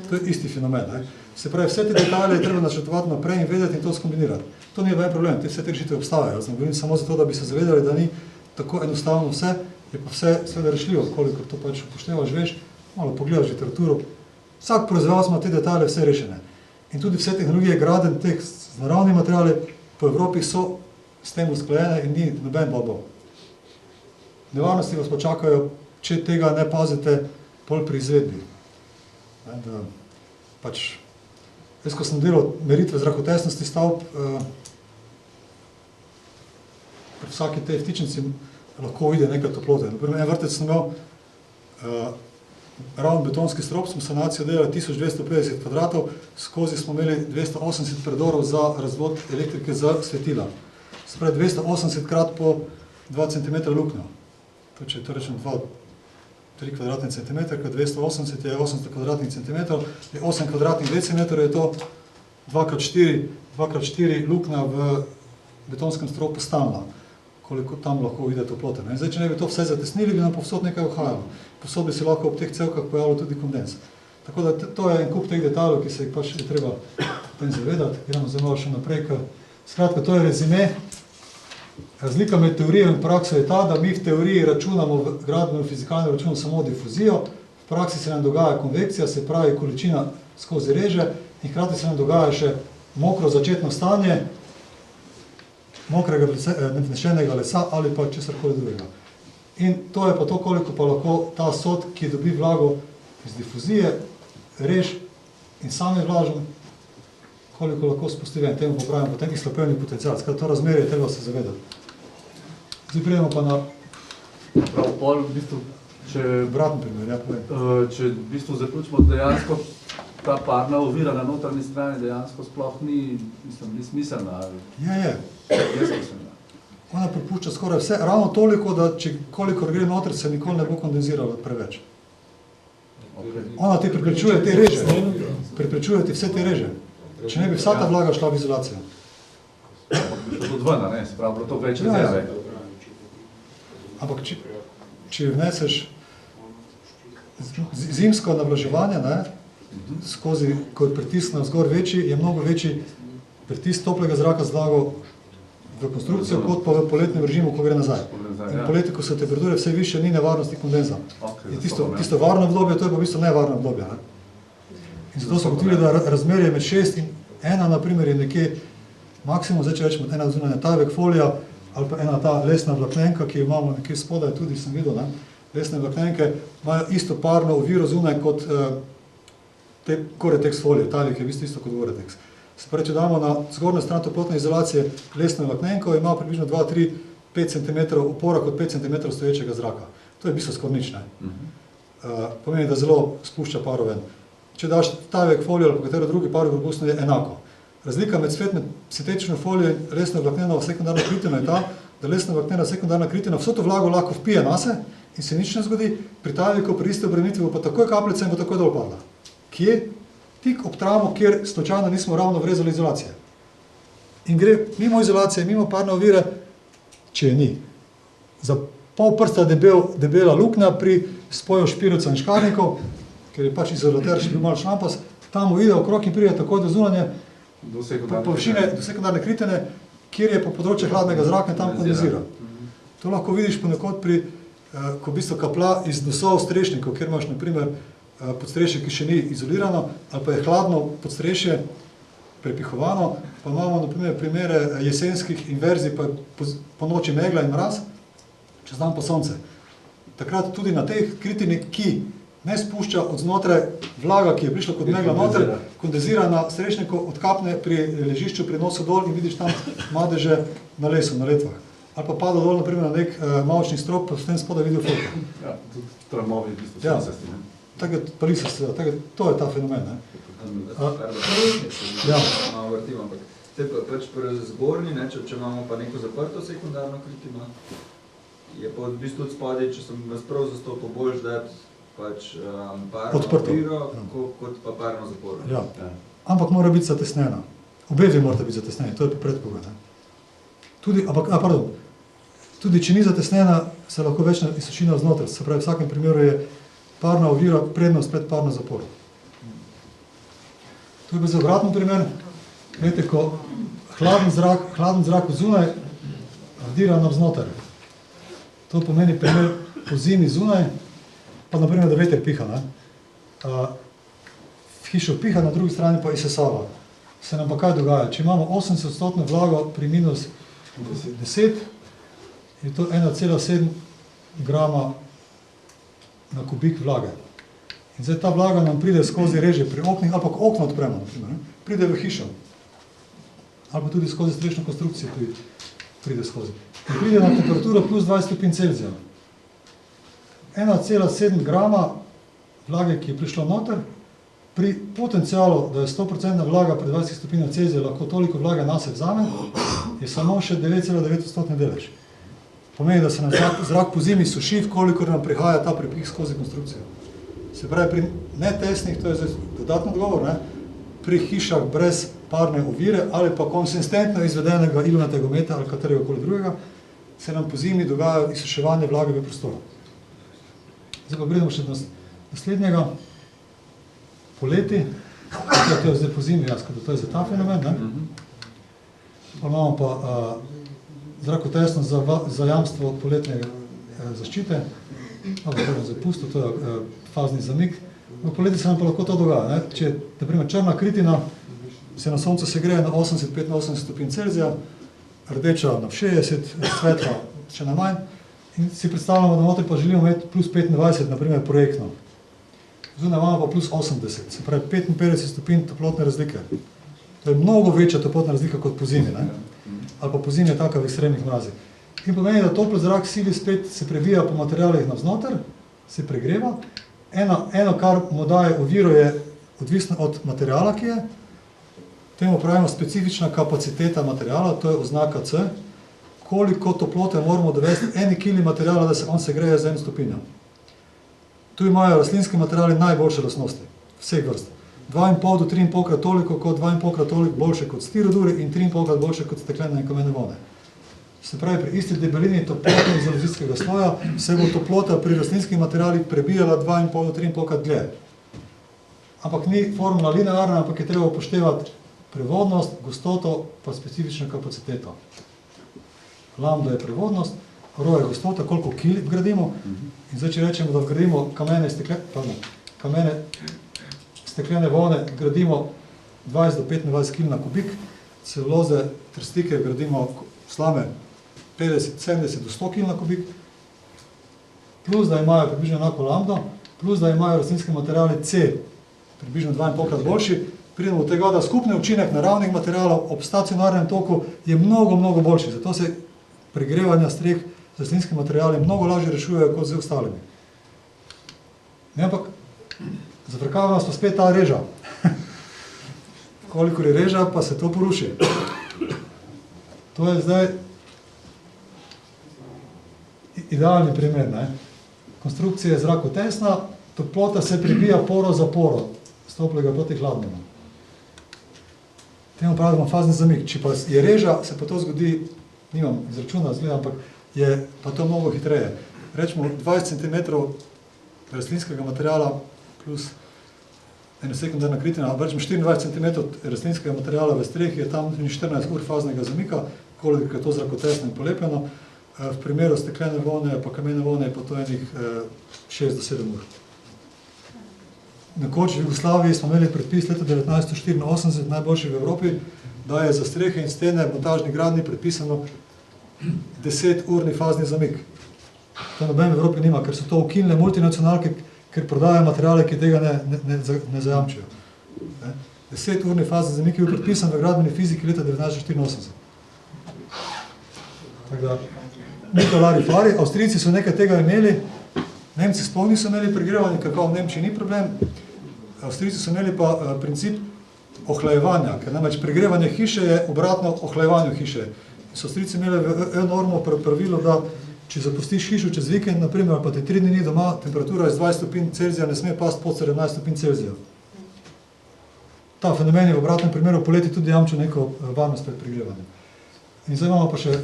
To je isti fenomen. Se pravi, vse te detalje je treba načrtovati naprej in vedeti in to skombinirati. To ni noben problem, vse te rešitve obstajajo. Jaz govorim samo zato, da bi se zavedali, da ni tako enostavno vse, je pa vse seveda rešljivo, koliko to pač upoštevaš, veš, malo pogledaš literaturo, Vsak proizvajalec ima te detajle vse rešene. In tudi vse tehnologije gradenj teh z naravnimi materiali po Evropi so s tem usklajene in ni noben dvobov. Nevarnosti vas pa čakajo, če tega ne pazite pol pri izvedbi. Jaz, ko sem delal meritve zrakotesnosti stavb, pri vsaki tej vtičnici lahko vidi nekaj toplote. Naprimer, en vrtec sem imel ravno betonski strop, smo sanacijo delali 1250 kvadratov, skozi smo imeli 280 predorov za razvod elektrike za svetila. Se pravi 280 krat po 2 cm luknjo. To, če to rečem 3 kvadratni centimeter, kad 280 je 800 kvadratnih centimetrov, je 8 kvadratnih decimetrov, je to 2x4 luknja v betonskem stropu stalna, koliko tam lahko vide toplote. Zdaj, če ne bi to vse zatesnili, bi nam povsod nekaj uhajalo. Povsod bi se lahko ob teh cevkah pojavilo tudi kondens. Tako da to je en kup teh detajlov, ki se jih pač je treba potem zavedati. Gremo zdaj malo še naprej. Skratka, to je rezime. Razlika med teorijo in prakso je ta, da mi v teoriji računamo, v gradbeno fizikalno računamo samo difuzijo, v praksi se nam dogaja konvekcija, se pravi količina skozi reže in hkrati se nam dogaja še mokro začetno stanje, mokrega vnešenega lesa ali pa česarkoli drugega. In to je pa to, koliko pa lahko ta sod, ki dobi vlago iz difuzije, rež in sam je vlažen, koliko lahko spusti ven, temu popravimo potem izhlapevni potencial. Skratka, to razmerje je treba se zavedati. Zdaj pridemo pa na pol, v bistvu, obratni primer, ja, povem. Če v bistvu zaključimo, dejansko ta parna ovira na notranji strani dejansko sploh ni smiselna. Je. Je smiselna. Ona prepušča skoraj vse, ravno toliko, da če kolikor gre noter, se nikoli ne bo kondenziralo preveč. Ona ti preprečuje te reže, preprečuje ti vse te reže. Če ne bi vsa ta vlaga šla v izolacijo. Bi šlo tudi ven, ne? Se pravi, bilo to več rezerve. Ampak če vneseš zimsko navlaževanje, skozi, ko je pritisk navzgor večji, je mnogo večji pritisk toplega zraka z vlago v konstrukcijo, kot pa v poletnem režimu, ko gre nazaj. In poleti, ko so temperature vse više, ni nevarnosti kondenza. In tisto varno obdobje, to je pa v bistvu nevarno obdobje. In zato so ugotovili, da razmerje med 6 in 1, na primer, je nekje maksimum, zdaj če rečemo, ena zunanja tajvek folija, ali pa ena ta lesna vlaknenka, ki jo imamo nekje spodaj, tudi sem videl, lesne vlaknenke imajo isto parno oviro zunaj kot te Goretex folije, tajvek je v bistvu isto kot Goretex. Se pravi, če damo na zgornjo stran toplotne izolacije lesno vlaknenko, ima približno 2, 3, 5 cm upora kot 5 cm stoječega zraka. To je v bistvu skoraj nič, ne. Pomeni, da zelo spušča paro ven. Če daš tajvek folijo ali pa katero drugi paro propustno, je enako. Razlika med sintetično folijo in lesno vlakneno sekundarno kritino je ta, da lesno vlaknena sekundarna kritina vso to vlago lahko vpije nase in se nič ne zgodi, pri tajveku pri iste obremenitvi bo pa takoj kapljica in bo takoj dol padla. Kje? Tik ob tramo, kjer slučajno nismo ravno vrezali izolacije. In gre mimo izolacije, mimo parne ovire, če je ni. Za pol prsta debela luknja pri spoju špirovca in škarnikov, ker je pač izolater še bil malo šlampas, tam uide okrog in pride takoj do zunanje površine, do sekundarne kritine, kjer je po področju hladnega zraka in tam kondenzira. To lahko vidiš ponekod pri, ko v bistvu kaplja iz nosov strešnikov, kjer imaš, na primer, podstrešje, ki še ni izolirano, ali pa je hladno podstrešje, prepihovano, pa imamo, na primer, primere jesenskih inverzij, pa po noči megla in mraz, čez dan pa sonce. Takrat tudi na tej kritini, ki ne spušča od znotraj vlaga, ki je prišla kot megla noter, kondenzira na strešniku, odkapne pri ležišču, pri nosu dol in vidiš tam madeže na lesu, na letvah. Ali pa pada dol, na primer, na nek mavčni strop, pa s tem spodaj vidijo foto. Ja, tudi tramovi, v bistvu, sosesti, ne? To je ta fenomen, ne? Ja. Malo vrtim, ampak pač pri zgornji, če imamo pa neko zaprto sekundarno kritino, je pa v bistvu od spodaj, če sem vas prav zastopil, boljš dati pač parno oviro, kot pa parno zaporo. Ja, ampak mora biti zatesnjena. Obe dve morata biti zatesnjeni, to je pa predpogoj, ne? Tudi če ni zatesnjena, se lahko večna izsušina vznotraj, se pravi, v vsakem primeru je parna ovira prednost pred parno zaporo. To je bil za obratno primer. Gledajte, ko hladen zrak zunaj vdira navznoter. To pomeni primer po zimi zunaj, pa naprimer, da veter piha. hišo piha, na drugi strani pa izsesava. Se nam pa kaj dogaja? Če imamo 80% vlago pri minus 10, je to 1,7 grama na kubik vlage. In zdaj ta vlaga nam pride skozi reže pri oknih, ali pa okno odpremo, naprimer, pride v hišo. Ali pa tudi skozi strešno konstrukcijo pride skozi. In pride na temperaturo plus 20 stopinj Celzija. 1,7 grama vlage, ki je prišlo noter, pri potencialu, da je 100% vlaga pri 20 stopinjah Celzija lahko toliko vlage nase vzame, je samo še 9,9% delež. Pomeni, da se nam zrak po zimi suši, kolikor nam prihaja ta prepih skozi konstrukcijo. Se pravi, pri netesnih, to je zdaj dodatno odgovor, ne? Pri hišah brez parne ovire ali pa konsistentno izvedenega ilovnatega meta ali katerega koli drugega, se nam po zimi dogaja izsuševanje vlage v prostoru. Zdaj pa pridemo še do naslednjega. Poleti, to je zdaj po zimi, to je za ta fenomen, ne? Pa imamo pa zrakotesno za jamstvo poletne zaščite, ali pa zapustu, to je fazni zamik. V poleti se nam pa lahko to dogaja, ne? Če, naprimer, črna kritina se na soncu segreje na 80-85 stopinj Celzija, rdeča na 60, svetla še na manj, in si predstavljamo, da notri pa želimo imeti plus 25, naprimer projektno. Zunaj imamo pa plus 80, se pravi 55 stopinj toplotne razlike. To je mnogo večja toplotna razlika kot po zimi, ne? Ali pa po zimi je taka v ekstremnih mrazih. In pomeni, da topli zrak sili spet se prebija po materialih navznoter, se pregreva. Eno, kar mu daje oviro, je odvisno od materiala, ki je. Temu pravimo specifična kapaciteta materiala, to je oznaka C. Koliko toplote moramo dovesti eni kili materiala, da se on segreje za 1 stopinjo. Tu imajo rastlinski materiali najboljše lastnosti, vseh vrst. 2,5 do 3,5 krat toliko, kot 2,5 krat toliko boljše kot stiroduri in 3,5 krat boljše kot steklene in kamene vode. Se pravi, pri isti debelini toplote izolizijskega sloja se bo toplota pri rastlinskih materialih prebijala 2,5 do 3,5 krat dlje. Ampak ni formula linearna, ampak je treba upoštevati prevodnost, gostoto pa specifično kapaciteto. Lambda je prevodnost, rho je gostota, koliko kil vgradimo. In zdaj, če rečemo, da vgradimo kamene steklene vone, vgradimo 20 do 25 kil na kubik, celuloze, trstike vgradimo slame 50, 70 do 100 kil na kubik, plus da imajo približno enako lambdo, plus da imajo rastlinski materiali C, približno 2,5 krat boljši, pridemo od tega, da skupni učinek naravnih materialov ob stacionarnem toku je mnogo, mnogo boljši. Zato se pregrevanja streh z rastlinskimi materiali mnogo lažje rešujejo kot z ostalimi. Ne, ampak zafrkava nas pa spet ta reža. Kolikor je reža, pa se to poruši. To je zdaj idealni primer, ne? Konstrukcija je zrakotesna, toplota se prebija poro za poro, z toplega proti hladnemu. Temu pravimo fazni zamik. Če pa je reža, se pa to zgodi, nimam izračuna, ampak je pa to mnogo hitreje. Rečemo 20 cm rastlinskega materiala plus ena sekundarna kritina, ali rečemo 24 cm rastlinskega materiala v strehi, je tam 14 ur faznega zamika, koliko je to zrakotesno in polepljeno. V primeru steklene vone pa kamene vone je pa to enih 6 do 7 ur. Nekoč v Jugoslaviji smo imeli predpis leta 1984, najboljši v Evropi, da je za strehe in stene montažni gradnji predpisano 10-urni fazni zamik. To noben v Evropi nima, ker so to ukilne multinacionalke, ker prodajajo materiale, ki tega ne zajamčijo. 10-urni fazni zamik je bil predpisan v gradbeni fiziki leta 1984. Tako da, ni to lari fari, Avstrijci so nekaj tega imeli, Nemci sploh niso imeli pregrevanja, kako v Nemčiji ni problem. Avstrijci so imeli pa princip ohlajevanja, ker namreč pregrevanje hiše je obratno ohlajevanju hiše. So Avstrijci imeli enormno pravilo, da če zapustiš hišo čez vikend, naprimer, pa te 3 dni ni doma, temperatura je z 20 stopinj Celzija ne sme pasti pod 17 stopinj Celzija. Ta fenomen je v obratnem primeru poleti tudi jamčil neko varnost pred pregrevanjem. In zdaj imamo pa še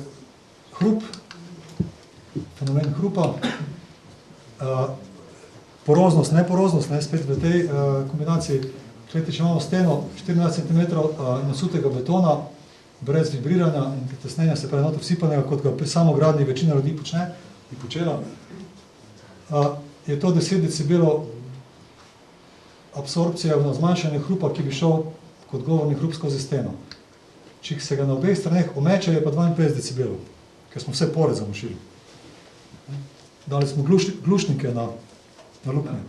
hrup, fenomen hrupa. Poroznost, neporoznost, spet v tej kombinaciji. Če imamo steno 14 cm nasutega betona, brez vibriranja in tesnenja, se pravi noter vsipanega, kot ga pri samogradnji večina ljudi počne in počela, je to 10 decibelov absorpcija, zmanjšanje hrupa, ki bi šel kot govorni hrup skozi steno. Če se ga na obeh straneh omeče, je pa 52 decibelov, ker smo vse pore zamošili. Dali smo glušnike na luknje.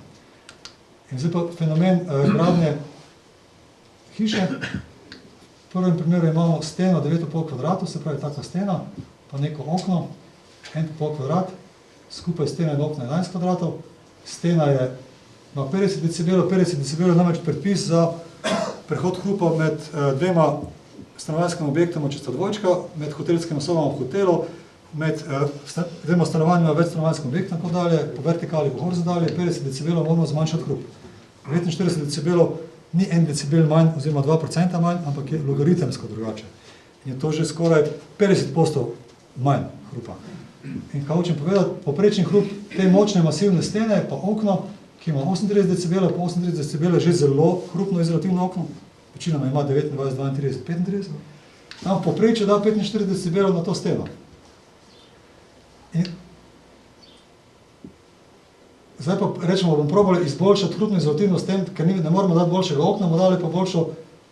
In zdaj pa fenomen gradnje hiše. V prvem primeru imamo steno 9,5 kvadratov, se pravi taka stena, pa neko okno, 1,5 kvadrat, skupaj stena in okno 11 kvadratov. Stena ima 50 decibelov, 50 decibelov namreč predpis za prehod hrupa med dvema stanovanjskima objektoma, če sta dvojčka, med hotelskim osobama v hotelu, med dvema stanovanjima več stanovanjskim objektom, tako dalje, po vertikali, po horizontali, 50 decibelov moramo zmanjšati hrup. 49 decibelov ni 1 decibel manj, oziroma 2% manj, ampak je logaritemsko drugače. In je to že skoraj 50% manj hrupa. In kaj hočem povedati, poprečni hrup te močne masivne stene, pa okno, ki ima 38 decibelov, pa 38 decibelov je že zelo hrupno izolativno okno, večinoma ima 29, 32, 35, tam poprečje da 45 decibelov na to steno. In zdaj pa rečemo, bomo probali izboljšati hrupno izolativno sten, ker ne moramo dati boljšega okna, bomo dali pa boljšo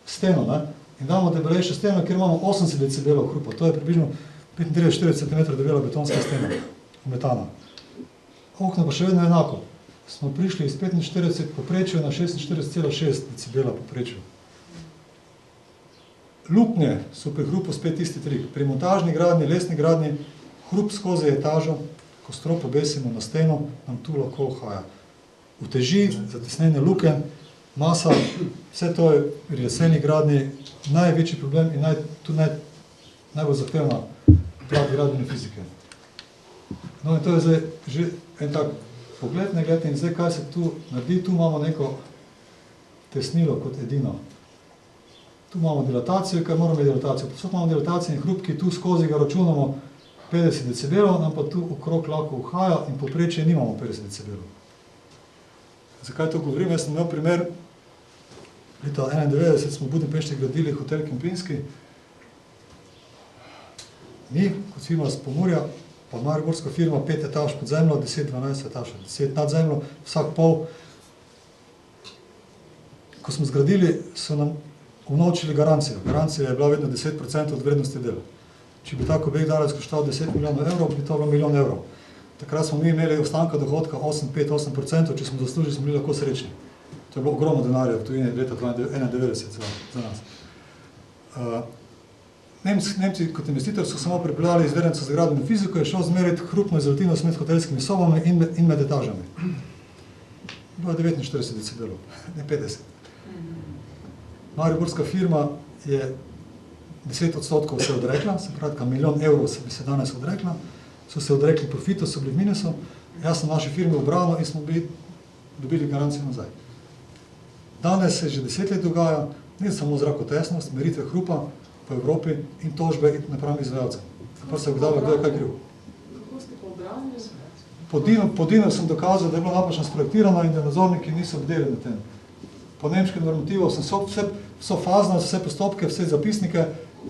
steno, ne? In damo debelejšo steno, kjer imamo 80 decibelov hrupa, to je približno 35-40 cm debela betonska stena, metana. Okno pa še vedno enako. Smo prišli iz 45 poprečju na 46,6 decibela poprečju. Luknje so pri hrupu spet isti trik. Pri montažni gradnji, lesni gradnji, hrup skozi etažo, ko strop obesimo na steno, nam tu lahko uhaja. Uteži, zatesnenje luken, masa, vse to je pri leseni gradnji največji problem in najbolj zahtevna plat gradbene fizike. No in to je zdaj že en tak pogled, ne gledajte, in zdaj kaj se tu naredi, tu imamo neko tesnilo kot edino. Tu imamo dilatacijo, kaj moramo imeti dilatacijo. Posod imamo dilatacijo in hrup, ki tu skozi ga računamo 50 decibelov, nam pa tu okrog lahko uhaja in poprečje nimamo 50 decibelov. Zakaj to govorim? Jaz sem imel primer, leta 1991 smo v Budimpešti gradili hotel Kempinski. Mi, kot firma z Pomurja, pa mariborska firma, 5 etaž pod zemljo, 10-12 etaž, 10 nad zemljo, vsak pol. Ko smo zgradili, so nam unovčili garancijo. Garancija je bila vedno 10% od vrednosti dela. Če bi tako objekt danes koštal 10 milijonov evrov, bi to bilo 1 milijon evrov. Takrat smo mi imeli ostanka dohodka 8-5-8%, če smo zaslužili, smo bili lahko srečni. To je bilo ogromno denarja v tujini leta 1991 za nas. Nemci kot investitor so samo pripeljali izvedenca za gradbeno fiziko, je šel zmeriti hrupno izolativnost med hotelskimi sobami in med etažami. Bilo je 49 decibelov, ne 50. Mariborska firma je 10% se odrekla, se pravi, 1 milijon evrov se bi se danes odrekla, so se odrekli profitu, so bili v minusu, jaz sem naši firmi obrano in smo dobili garancijo nazaj. Danes se že 10 let dogaja, ne samo zrakotesnost, meritve hrupa po Evropi in tožbe napram izvajalcem. Pa se ugotavlja, kdo je kaj kriv. Kako ste pa obravnali? Po Dinu sem dokazal, da je bilo napačno sprojektirano in da nadzorniki niso bdeli na tem. Po nemškem normativu sem vso fazno, vse postopke, vse zapisnike,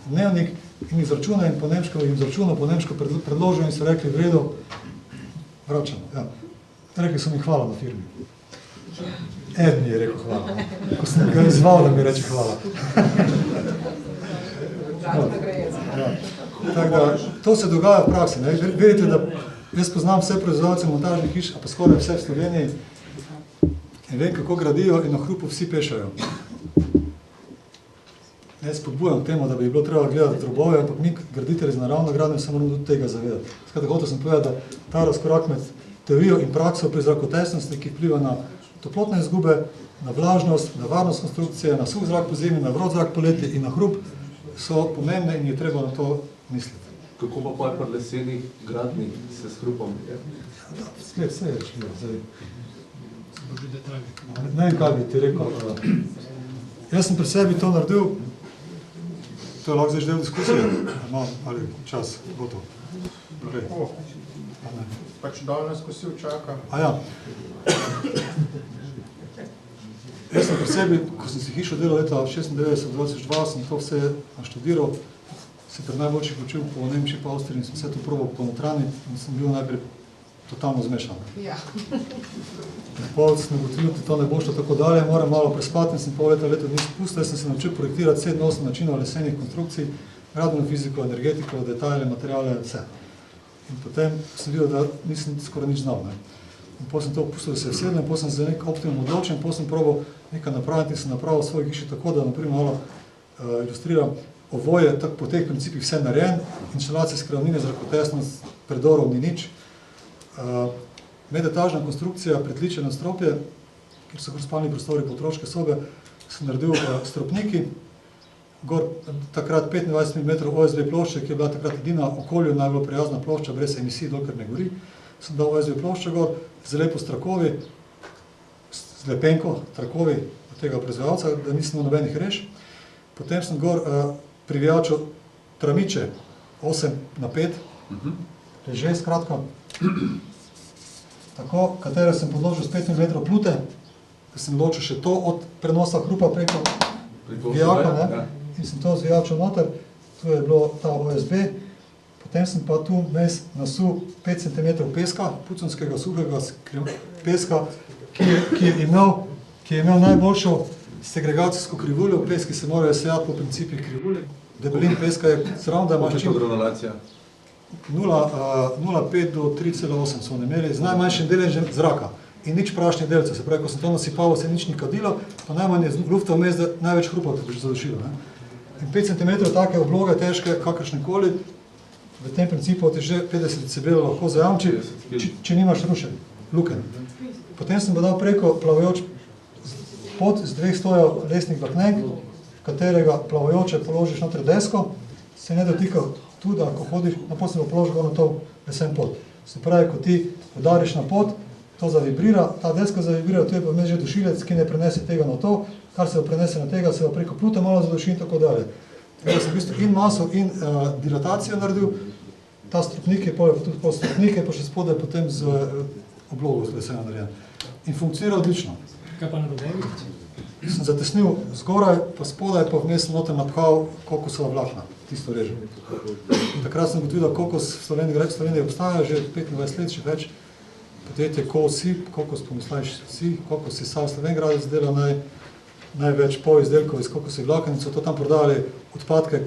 dnevnik in izračuna in po nemško jim izračunal, po nemško predložil in so rekli, v redu, vračam. Ja. Rekli so mi hvala na firmi. Ed mi je rekel hvala. Ko sem ga izval, da mi reče hvala. Ja. Tako da, to se dogaja v praksi. Ne? Vedite, da jaz poznam vse proizvajalce montažnih hiš, a pa skoraj vse v Sloveniji, in vem, kako gradijo in na hrupu vsi pešajo. Jaz spodbujam temu, da bi bilo treba gledati drobove, ampak mi, graditelji z naravno gradnjo, se moramo tudi tega zavedati. Skratka, hotel sem povedati, da ta razkorak med teorijo in prakso pri zrakotesnosti, ki vpliva na toplotne izgube, na vlažnost, na varnost konstrukcije, na suh zrak po zimi, na vrod zrak poleti in na hrup, so pomembne in je treba na to misliti. Kako pa pri lesenih gradnjih se s hrupom? Sklep, vse je šljivo. Ne vem, kaj bi ti rekel. Jaz sem pri sebi to naredil, to je lahko zdaj del diskusije, ali čas, gotov. Pač dol nas kosil čaka. Ja. Jaz sem pri sebi, ko sem si hišo delal leta 96-2002, sem to vse naštudiral, se pri najboljših učil po Nemčiji, po Avstriji in sem vse to probal ponotraniti in sem bil najprej totalno zmešan. Ja. Pol sem ugotovil, da to ne bo šlo tako dalje, moram malo prespati in sem pol leto dni spustil, sem se naučil projektirati 7-8 načinov lesenih konstrukcij, gradbeno fiziko, energetiko, detajle, materiale, vse. In potem sem videl, da nisem skoraj nič znal. In potem sem to pustil, da se vsedem, potem sem za nek optimum odločen, potem sem probal nekaj napraviti in sem napravil v svoji hiši tako, da naprimer malo ilustriram ovoje, tako po teh principih vse narejen, inštalacijske ravnine, zrakotesnost, predorov ni nič. Medetažna konstrukcija, pritličene stropje, kjer so spalni prostori po otroške sobe, sem naredil stropniki, gor takrat 25 mm OSB plošče, ki je bila takrat edina okolju najbolj prijazna plošča, brez emisij, dokler ne gori. Sem dal OSB plošče gor, z lepo s trakovi, z lepenko, trakovi od tega proizvajalca, da nisem imel nobenih reš. Potem sem gor privijačil tramiče 8x5, leže skratka, tako, katere sem podložil s 5 mm plute, da sem ločil še to od prenosa hrupa preko vijaka, in sem to zvijačil noter, tu je bilo ta OSB, potem sem pa tu vmes nasul 5 cm peska, puconskega suhega peska, ki je imel najboljšo segregacijsko krivuljo, peski se morajo sejati po principih krivulje, debelin peska je zraven, da imaš čim... 0,5 do 3,8 so imeli z najmanjšim deležem zraka in nič prašnih delcev. Se pravi, ko sem to nasipal, se nič ni kadilo, pa najmanj je lufta vmes, da največ hrupa te bo zadušilo. In 5 cm take obloge, težke, kakršnekoli, v tem principu ti že 50 decibelov lahko zajamči, če nimaš rušen, luken. Potem sem pa dal preko plavajoč pod z 2 stojev lesnih vlaknenk, katerega plavajoče položiš noter desko, se ne dotika tudi, ko hodiš, napot se bo položil na to lesen pot. Se pravi, ko ti udariš na pot, to zavibrira, ta deska zavibrira, tu je pa vmes že dušilec, ki ne prenese tega na to, kar se bo prenese na tega, se bo preko plute malo zaduši in tako dalje. Tako sem v bistvu in maso in dilatacijo naredil, ta stropnik je tudi pol stropnik, je pa še spodaj potem z oblogo z lesena narejen. In funkcionira odlično. Kaj pa narobenih? Sem zatesnil zgoraj, pa spodaj, pa vmes noter naphal kokosova vlakna, tisto režem. Takrat sem ugotovil, da kokos v Sloveniji obstaja že 25 let, še več. Podjetje kokos pomislaš si, kokos je sam Slovenjgradec dela največ polizdelkov iz kokosih vlaken in so to tam prodali odpadke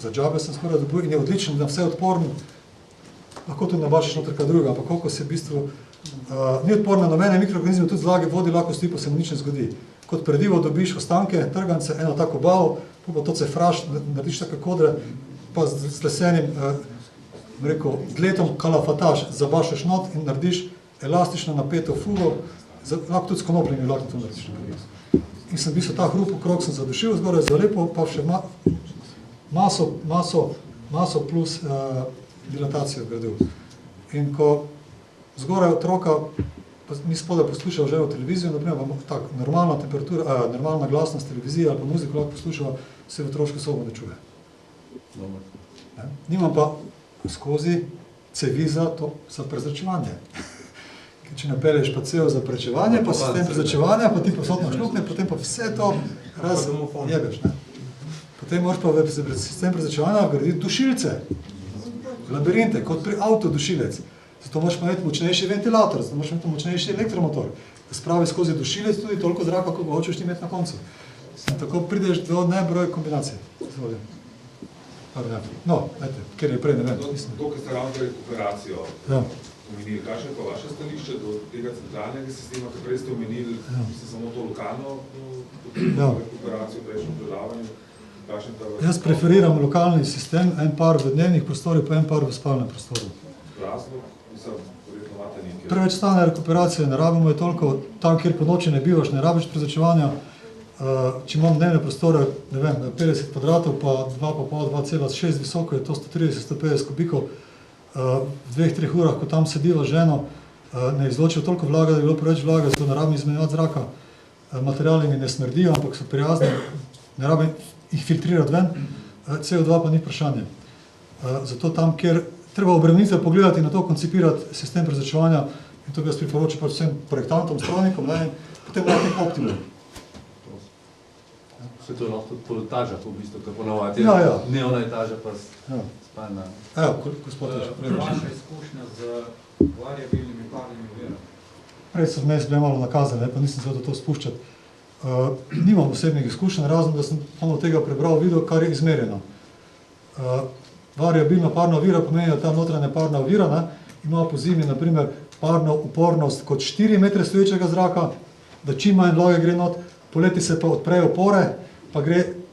za džabe, sem skoraj dobil in je odličen, da vse odporn, lahko tudi nabašiš noter kaj drugega, ampak kokos je v bistvu ni odporna na mene mikroorganizme, tudi zlage vodi lahko stoji, pa se mu nič ne zgodi. Kot predivo dobiš ostanke, trgance, eno tako bavo, pa to cefraš, narediš take kodre, pa z lesenim, dletom kalafataš, zabašaš not in narediš elastično napeto fugo, lahko tudi s konopljami lahko to narediš. In sem v bistvu ta hrup okrog sem zadušil zgoraj za lepo, pa še maso plus dilatacijo gradil. In ko zgoraj otroka, mi spodaj poslušal že v televizijo, naprimer, tako, normalna temperatura, normalna glasnost televizije ali pa muziko lahko poslušal, se v otroško sobo ne čuje. Nimam pa skozi cevi za prezračevanje. Če napelješ pa cev za prečevanje, pa sistem prezračevanja, pa ti posod našlukne, potem pa vse to razjebeš. Potem moraš pa v sistem prezračevanja vgraditi dušilce, labirinte, kot pri avtodušilec. Zato moraš pa imeti močnejši ventilator, zato moraš imeti močnejši elektromotor, da spravi skozi dušilec tudi toliko zraka, kot ga hočeš imeti na koncu. In tako prideš do nebroj kombinacij. No, dajte, ker je prej, ne vem. To, ker ste ravno rekuperacijo omenili, kakšno je pa vaše stališče do tega centralnega sistema, ker prej ste omenili samo to lokalno rekuperacijo, prejšnjo predavanju. Jaz preferiram lokalni sistem, en par v dnevnih prostorih, pa en par v spalnem prostoru. Preveč stane rekuperacije, ne rabimo je toliko, tam, kjer po noči ne bivaš, ne rabiš prezračevanja. Če imam dnevne prostore, ne vem, 50 kvadratov, pa 2,6 visoko, je to 130-150 kubikov. V 2-3 urah, ko tam sediva ženo, ne izločijo toliko vlaga, da je bilo preveč vlaga, zato ne rabim izmenjevati zraka. Materiali mi ne smrdijo, ampak so prijazni, ne rabim jih filtrirati ven, CO2 pa ni vprašanje. Zato tam, kjer treba obremenitve pogledati in na to koncipirati sistem prezračevanja, in to bi jaz priporočil vsem projektantom, strojnikom, in potem najti optimum. Se to lahko tudi po etažah v bistvu, kako ponavadi. Ja. Dnevna etaža pa spalna. Gospod. Vaša izkušnja z variabilnimi parnimi virami? Prej so vmes bile malo nakazane, pa nisem se v to spuščati. Nimam osebnih izkušenj, razen da sem od tega prebral video, kar je izmerjeno. Variabilna parna ovira pomeni, da ta notranja parna ovira ima po zimi naprimer parno upornost kot 4 metre stoječega zraka, da čim manj vlage gre not, poleti se pa odprejo pore, pa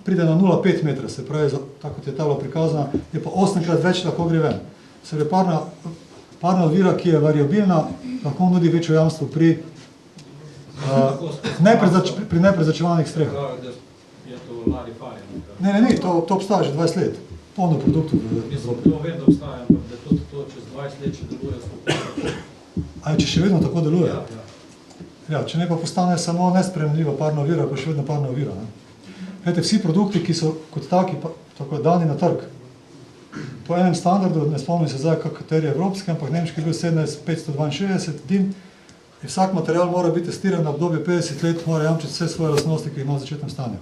pride na 0,5 metra, se pravi, tako kot je tabla prikazana, je pa 8-krat več lahko gre ven. Se pravi, parna ovira, ki je variabilna, lahko nudi večjo jamstvo pri neprezračevanih strehah. Je to larifari? Ne, to obstaja že 20 let. Polno produktov. Mislim, to vedno obstaja, ampak da tudi to čez 20 let še deluje skupaj. A če še vedno tako deluje? Ja, če ne pa postane samo nesprejemljiva parna ovira, pa še vedno parna ovira. Glede, vsi produkti, ki so kot taki tako dani na trg, po enem standardu, ne spomnim se zdaj, kateri je evropski, ampak nemški je bil 17562 DIN, in vsak material mora biti testiran na obdobje 50 let, mora jamčiti vse svoje lastnosti, ki ima v začetnem stanju.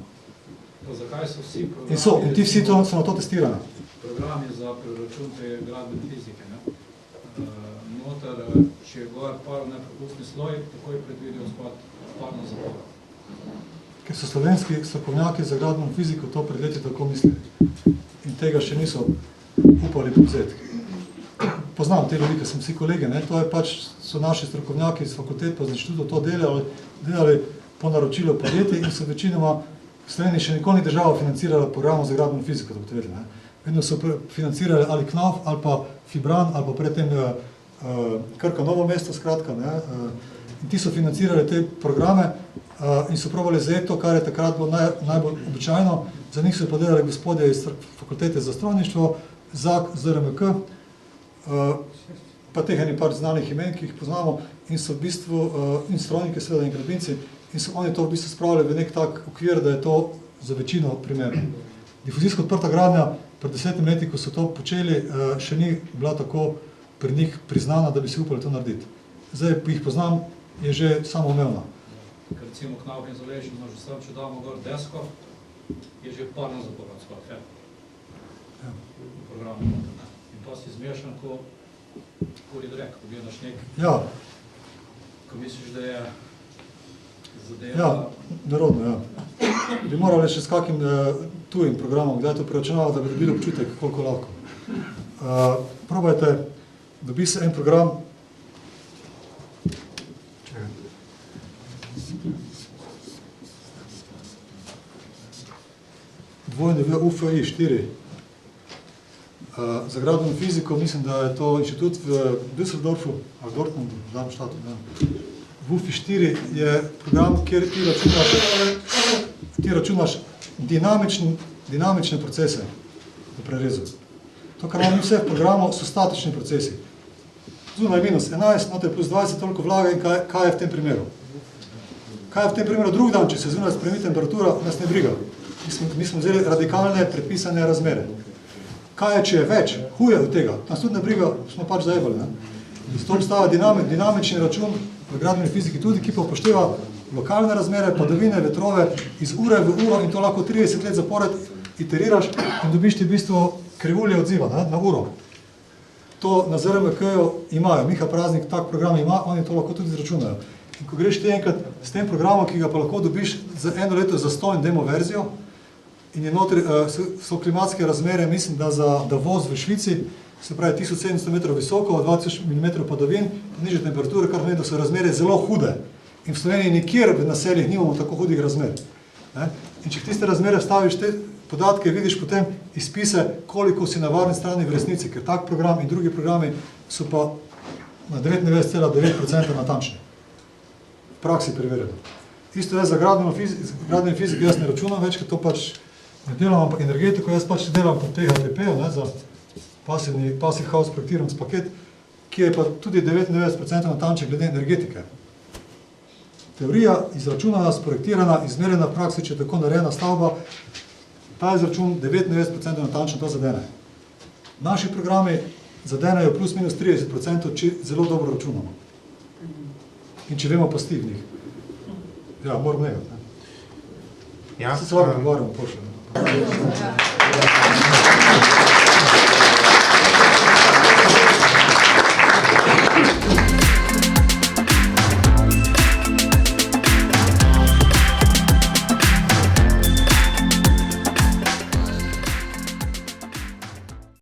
Zakaj so vsi programi... In ti vsi so na to testirani. Programi za preračun te gradbene fizike, noter, če je gor nepropustni sloj, takoj predvidijo spod parno zaporo. Ker so slovenski strokovnjaki za gradbeno fiziko to pred leti tako mislili. In tega še niso upali povzeti. Poznam te ljudi, ker sem vsi kolege, to je so naši strokovnjaki iz fakultet pa z inštitutov to delali po naročilu podjetij in so večinoma v Sloveniji še nikoli ni država financirala programov za gradbeno fiziko, tako vedeli. Vedno so financirali ali KNAF, ali pa Fibran, ali pa predtem Krka Novo mesto, skratka. In ti so financirali te programe in so probali zajeti to, kar je takrat bilo najbolj običajno. Za njih so pa delali gospodje iz fakultete za strojništvo, ZAK, ZRMK, pa teh eni par znanih imen, ki jih poznamo, in so v bistvu, in strojniki seveda in gradbinci, in so oni to v bistvu spravili v nek tak okvir, da je to za večino primerno. Difuzijsko odprta gradnja pred 10 leti, ko so to počeli, še ni bila tako pri njih priznana, da bi si upali to narediti. Zdaj, jih poznam, je že samoumevna. Ker recimo Knauf in Zaležin, že sam, če damo gor desko, je že parna zapora, skratka, v programu. In to si zmešan, ko koridrek, ko gledaš nek, ko misliš, da je zadeva... Ja, nerodno, Bi morali še s kakim tujim programom, kdaj to preračunava, da bi dobili občutek, koliko lahko. Probajte, dobi se en program, dvojni v UFI 4. Za gradbeno fiziko, mislim, da je to inštitut v Düsseldorfu, ali Dortmundu, v zadnjem štatu. V UFI 4 je program, kjer ti računaš dinamične procese v prerezu. To, kar imamo vse v programu, so statični procesi. Zunaj minus 11, noter plus 20, toliko vlaga in kaj je v tem primeru. Kaj je v tem primeru drug dan, če se zunaj spremeni temperatura, nas ne briga. Mi smo vzeli radikalne predpisane razmere. Kaj je, če je več, huje od tega, nas tudi ne briga, smo pač zajebali. Zato obstaja dinamični račun v gradbeni fiziki tudi, ki pa upošteva lokalne razmere, padavine, vetrove, iz ure v uro in to lahko 30 let zapored iteriraš in dobiš ti v bistvu krivulje odziva na uro. To na ZRMK-ju imajo, Miha Praznik tak program ima, oni to lahko tudi izračunajo. In ko greš ti enkrat s tem programom, ki ga pa lahko dobiš za eno leto za 100 demo verzijo, in je notri, so klimatske razmere, mislim, da za voz v Švici, se pravi 1700 metrov visoko, 2000 mm padavin, nižje temperature, kar pomeni, da so razmere zelo hude. In v Sloveniji nikjer v naseljih nimamo tako hudih razmer. In če tiste razmere vstaviš te podatke, vidiš potem izpise, koliko si na varni strani v resnici, ker tak program in drugi programi so pa na 99,9% natančni. V praksi preverjeno. Isto je za gradbeno fiziko, jaz ne računam več, ker to pač ne delam, ampak energetiko, jaz pač delam po THTP-u, za passive house projektirans paket, ki je pa tudi 99% natančen glede energetike. Teorija izračunana, sprojektirana, izmerjena v praksi, če je tako narejena stavba, ta izračun 99% natančno to zadene. Naši programi zadenejo plus minus 30%, če zelo dobro računamo. In če vemo pasti v njih. Ja, moram nekaj. Se s vami pogovarjamo pošljeno.